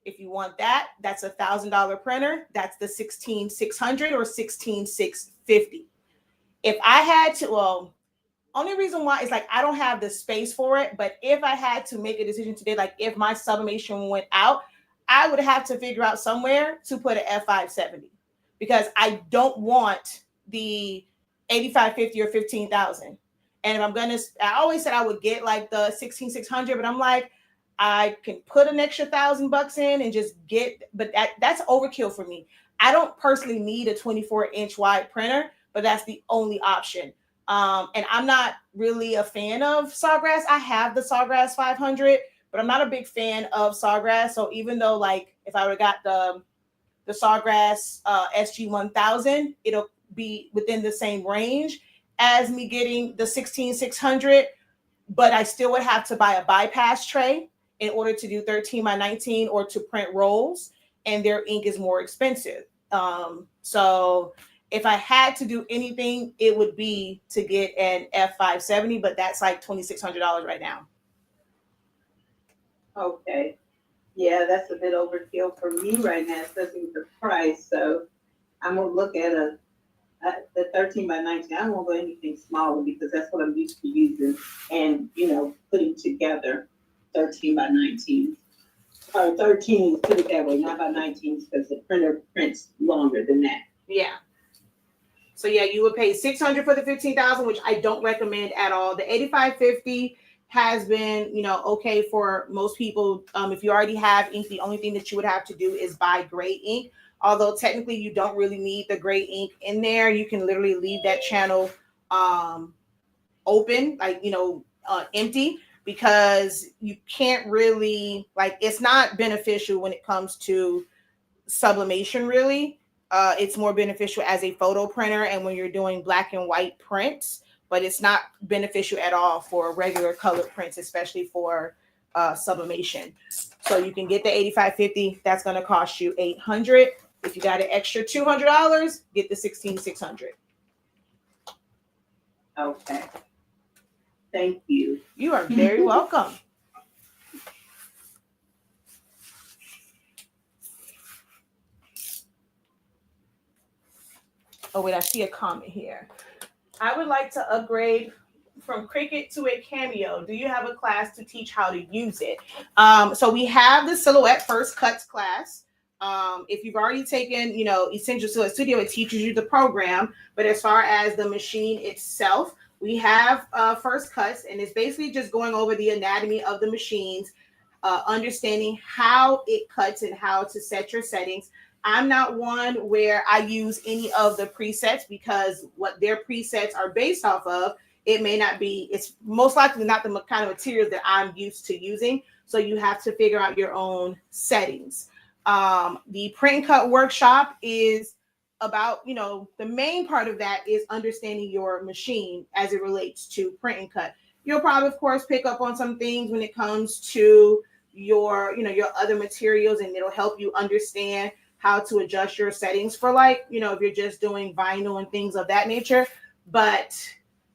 If you want that, that's $1,000 printer. That's the 16600 or 16650. If I had to, only reason why is like I don't have the space for it. But if I had to make a decision today, like if my sublimation went out, I would have to figure out somewhere to put an F570 because I don't want the 8550 or 15,000. And if I always said I would get like the 16600, but I'm like, I can put an extra $1,000 in and just but that's overkill for me. I don't personally need a 24-inch wide printer, but that's the only option. And I'm not really a fan of Sawgrass. I have the Sawgrass 500, but I'm not a big fan of Sawgrass. So even though like if I would have got the Sawgrass SG 1000, it'll be within the same range as me getting the 16600, but I still would have to buy a bypass tray in order to do 13 by 19 or to print rolls, and their ink is more expensive. So if I had to do anything, it would be to get an F570, but that's like $2,600 right now. Okay. Yeah, that's a bit overkill for me right now, especially with the price. So I'm gonna look at the 13 by 19. I won't go anything smaller because that's what I'm used to using and putting together 13 by 19. Or 13, put it that way, not by 19 because the printer prints longer than that. Yeah. So yeah, you would pay $600 for the 15,000, which I don't recommend at all. The 8550 has been, okay for most people. If you already have ink, the only thing that you would have to do is buy gray ink. Although technically you don't really need the gray ink in there. You can literally leave that channel open, like, empty, because you can't really, like, it's not beneficial when it comes to sublimation, really. It's more beneficial as a photo printer and when you're doing black and white prints, but it's not beneficial at all for regular colored prints, especially for sublimation. So you can get the 8550. That's going to cost you $800. If you got an extra $200, get the 16600. Okay. Thank you. You are very welcome. Oh wait, I see a comment here. I would like to upgrade from Cricut to a Cameo. Do you have a class to teach how to use it? So we have the Silhouette First Cuts class. If you've already taken, Essential Silhouette Studio, it teaches you the program. But as far as the machine itself, we have First Cuts, and it's basically just going over the anatomy of the machines, understanding how it cuts and how to set your settings. I'm not one where I use any of the presets because what their presets are based off of, it may not be, it's most likely not the kind of materials that I'm used to using. So you have to figure out your own settings. The print and cut workshop is about, the main part of that is understanding your machine as it relates to print and cut. You'll probably, of course, pick up on some things when it comes to your other materials, and it'll help you understand how to adjust your settings for if you're just doing vinyl and things of that nature. But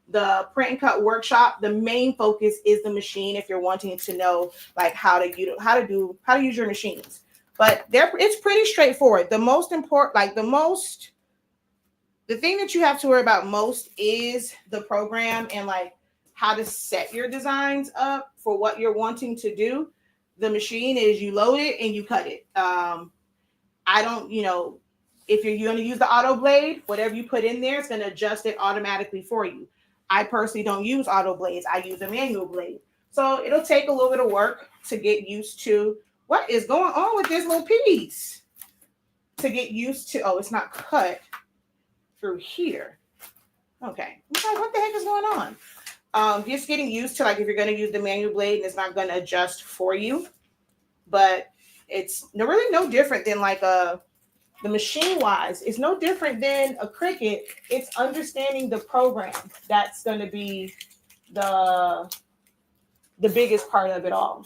the print and cut workshop, the main focus is the machine if you're wanting to know how to use your machines. But it's pretty straightforward. The most important, the thing that you have to worry about most is the program and how to set your designs up for what you're wanting to do. The machine is you load it and you cut it. I don't, if you're going to use the auto blade, whatever you put in there, it's going to adjust it automatically for you. I personally don't use auto blades. I use a manual blade. So it'll take a little bit of work to get used to what is going on with this little piece. To get used to, it's not cut through here. Okay. What the heck is going on? Just getting used to if you're going to use the manual blade, it's not going to adjust for you. But it's really no different than the machine wise. It's no different than a Cricut. It's understanding the program that's going to be the biggest part of it all.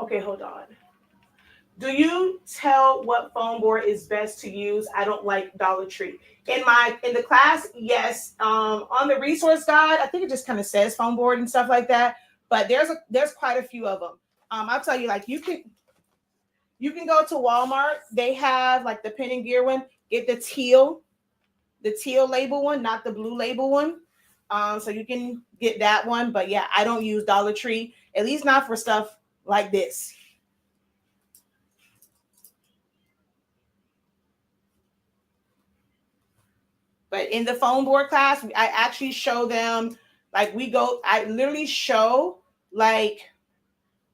Okay, hold on. Do you tell what foam board is best to use? I don't like Dollar Tree. In the class, yes. On the resource guide, I think it just kind of says foam board and stuff like that. But there's quite a few of them. I'll tell you, you can go to Walmart. They have the Pen and Gear one. Get the teal label one, not the blue label one. So you can get that one. But yeah, I don't use Dollar Tree, at least not for stuff like this. But in the foam board class, I actually show them I literally show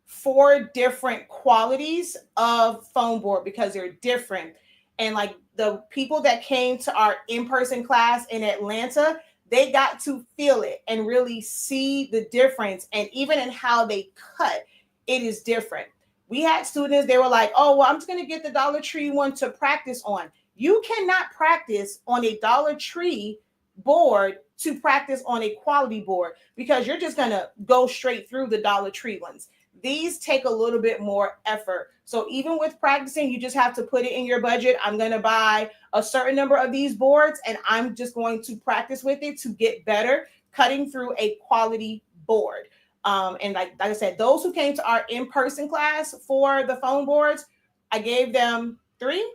4 different qualities of foam board because they're different. And the people that came to our in-person class in Atlanta, they got to feel it and really see the difference. And even in how they cut, it is different. We had students, they were like, oh, well, I'm just going to get the Dollar Tree one to practice on. You cannot practice on a Dollar Tree board to practice on a quality board because you're just going to go straight through the Dollar Tree ones. These take a little bit more effort. So even with practicing, you just have to put it in your budget. I'm going to buy a certain number of these boards and I'm just going to practice with it to get better cutting through a quality board. And like I said, those who came to our in-person class for the foam boards, I gave them three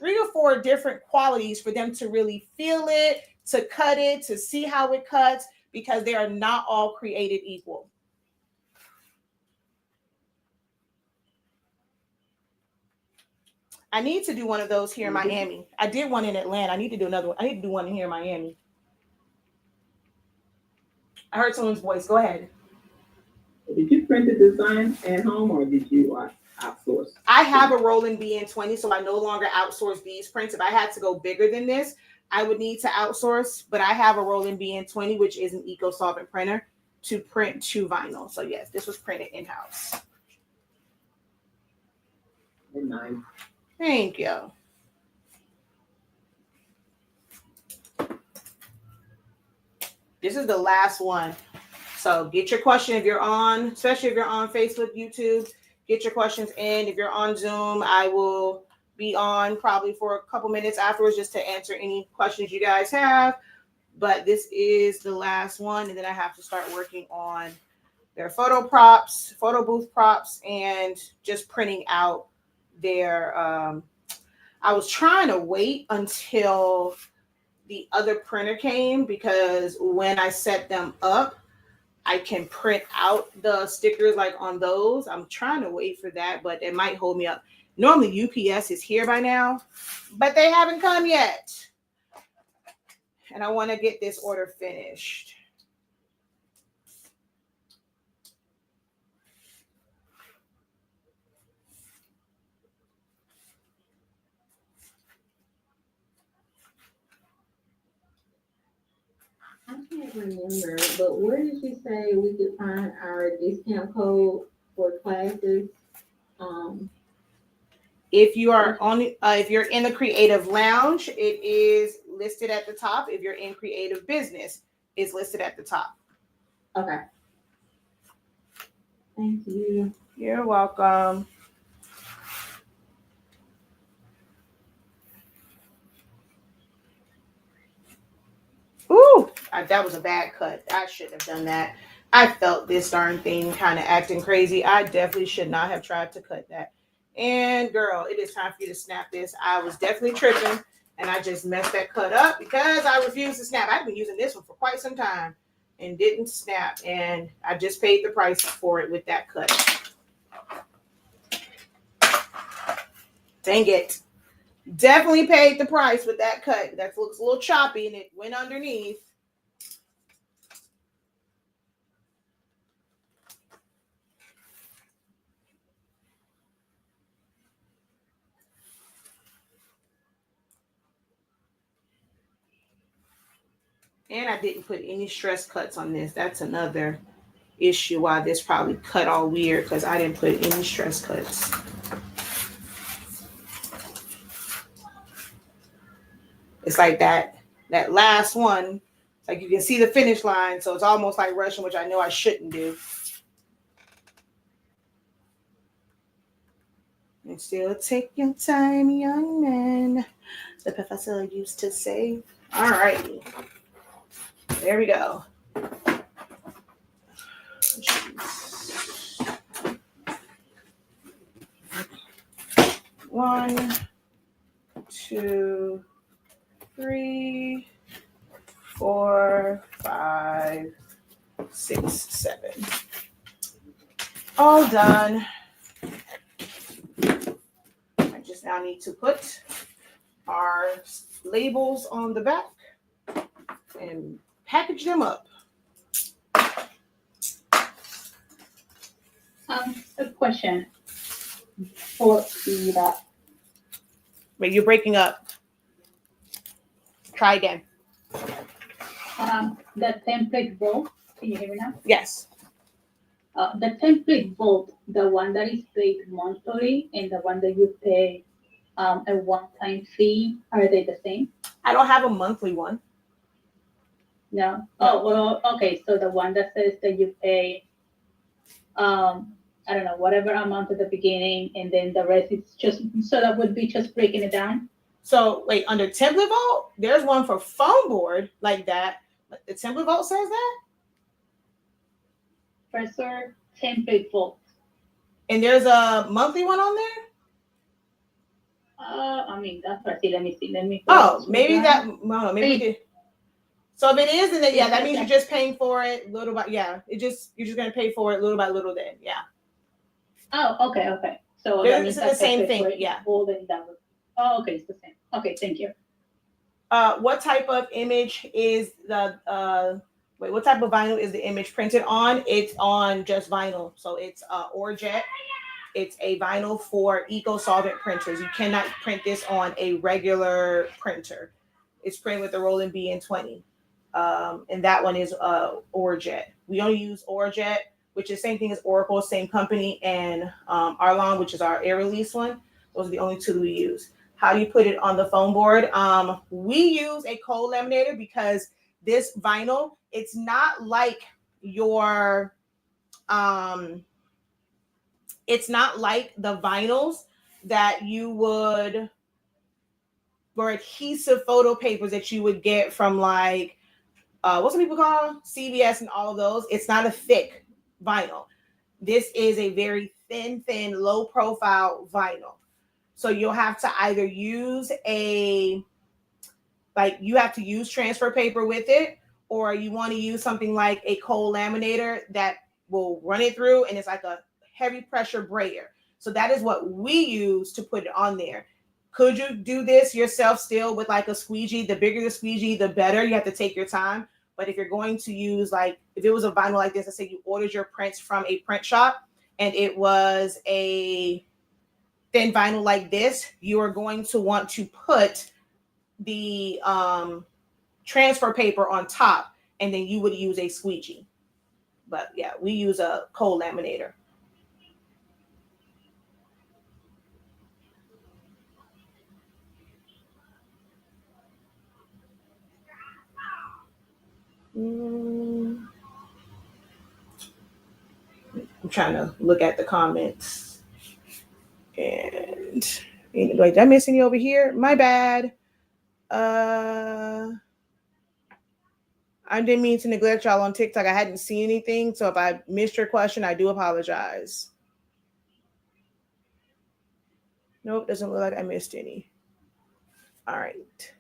or four different qualities for them to really feel it, to cut it, to see how it cuts, because they are not all created equal. I need to do one of those here in Miami. I did one in Atlanta. I need to do another one. I need to do one here in Miami. I heard someone's voice. Go ahead. Did you print the design at home or did you outsource? I have a rolling BN20, so I no longer outsource these prints. If I had to go bigger than this, I would need to outsource, but I have a rolling BN20, which is an eco-solvent printer, to print to vinyl. So yes, this was printed in-house. Nice. Thank you. This is the last one. So get your question if you're on, especially if you're on Facebook, YouTube, get your questions in. If you're on Zoom, I will be on probably for a couple minutes afterwards just to answer any questions you guys have. But this is the last one. And then I have to start working on their photo props, photo booth props, and just printing out their I was trying to wait until the other printer came, because when I set them up, I can print out the stickers like on those. I'm trying to wait for that, but it might hold me up. Normally UPS is here by now, but they haven't come yet. And I want to get this order finished. I can't remember, but where did you say we could find our discount code for classes? If you are on, if you're in the Creative Lounge, it is listed at the top. If you're in Creative Business, it's listed at the top. Okay. Thank you. You're welcome. Ooh, that was a bad cut. I shouldn't have done that. I felt this darn thing kind of acting crazy. I definitely should not have tried to cut that. And girl, it is time for you to snap this. I was definitely tripping, and I just messed that cut up because I refused to snap. I've been using this one for quite some time and didn't snap, and I just paid the price for it with that cut. Dang it. Definitely paid the price with that cut. That looks a little choppy and it went underneath. And I didn't put any stress cuts on this. That's another issue why this probably cut all weird, because I didn't put any stress cuts. It's like that last one, like you can see the finish line, so it's almost like rushing, which I know I shouldn't do. And still take your time, young man, the professor used to say. All righty. There we go. One, two, 3, 4, 5, 6, 7. All done. I just now need to put our labels on the back and package them up. A question for the. Wait, you're breaking up. Try again. The template vote. Can you hear me now? Yes. The template vote, the one that is paid monthly and the one that you pay a one-time fee, are they the same? I don't have a monthly one. No. Oh, well, okay. So the one that says that you pay, I don't know, whatever amount at the beginning, and then the rest is just, so that would be just breaking it down. So wait, under template vote, there's one for phone board like that. But the template vote says that? Professor template vote. And there's a monthly one on there? I mean, that's what I see. Let me see. Oh, maybe that, no, maybe we did. So if it is, then yeah, that means you're just paying for it little by, yeah. You're just gonna pay for it little by little then, yeah. Oh, okay. So This that means is the same thing, yeah. Oh, okay, it's the same. Okay, thank you. What type of image is the what type of vinyl is the image printed on? It's on just vinyl. So it's Orjet. It's a vinyl for eco-solvent printers. You cannot print this on a regular printer. It's printed with the Roland BN20. And that one is Orjet. We only use Orjet, which is same thing as Oracle, same company, and Arlon, which is our air release one. Those are the only two we use. How do you put it on the foam board? We use a cold laminator because this vinyl, it's not like your, it's not like the vinyls that you would, or adhesive photo papers that you would get from like, what some people call CVS and all of those. It's not a thick vinyl. This is a very thin, low profile vinyl. So you'll have to either use you have to use transfer paper with it, or you want to use something like a cold laminator that will run it through, and it's like a heavy pressure brayer. So that is what we use to put it on there. Could you do this yourself still with like a squeegee? The bigger the squeegee, the better. You have to take your time. But if you're going to use, like, if it was a vinyl like this, let's say you ordered your prints from a print shop and it was a thin vinyl like this, you are going to want to put the transfer paper on top, and then you would use a squeegee. But yeah, we use a cold laminator. I'm trying to look at the comments. And like, did I miss any over here? My bad. I didn't mean to neglect y'all on TikTok. I hadn't seen anything. So if I missed your question, I do apologize. Nope, doesn't look like I missed any. All right.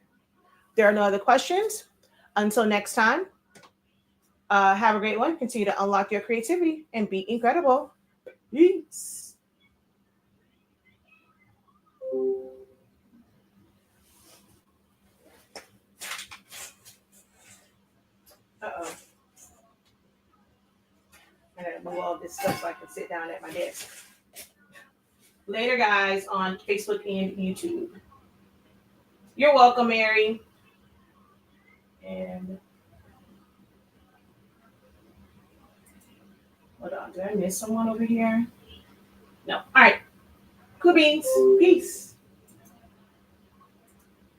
There are no other questions. Until next time, have a great one. Continue to unlock your creativity and be incredible. Peace. Uh-oh. I gotta move all this stuff so I can sit down at my desk. Later, guys, on Facebook and YouTube. You're welcome, Mary. And hold on, did I miss someone over here? No. All right. Cool beans. Peace.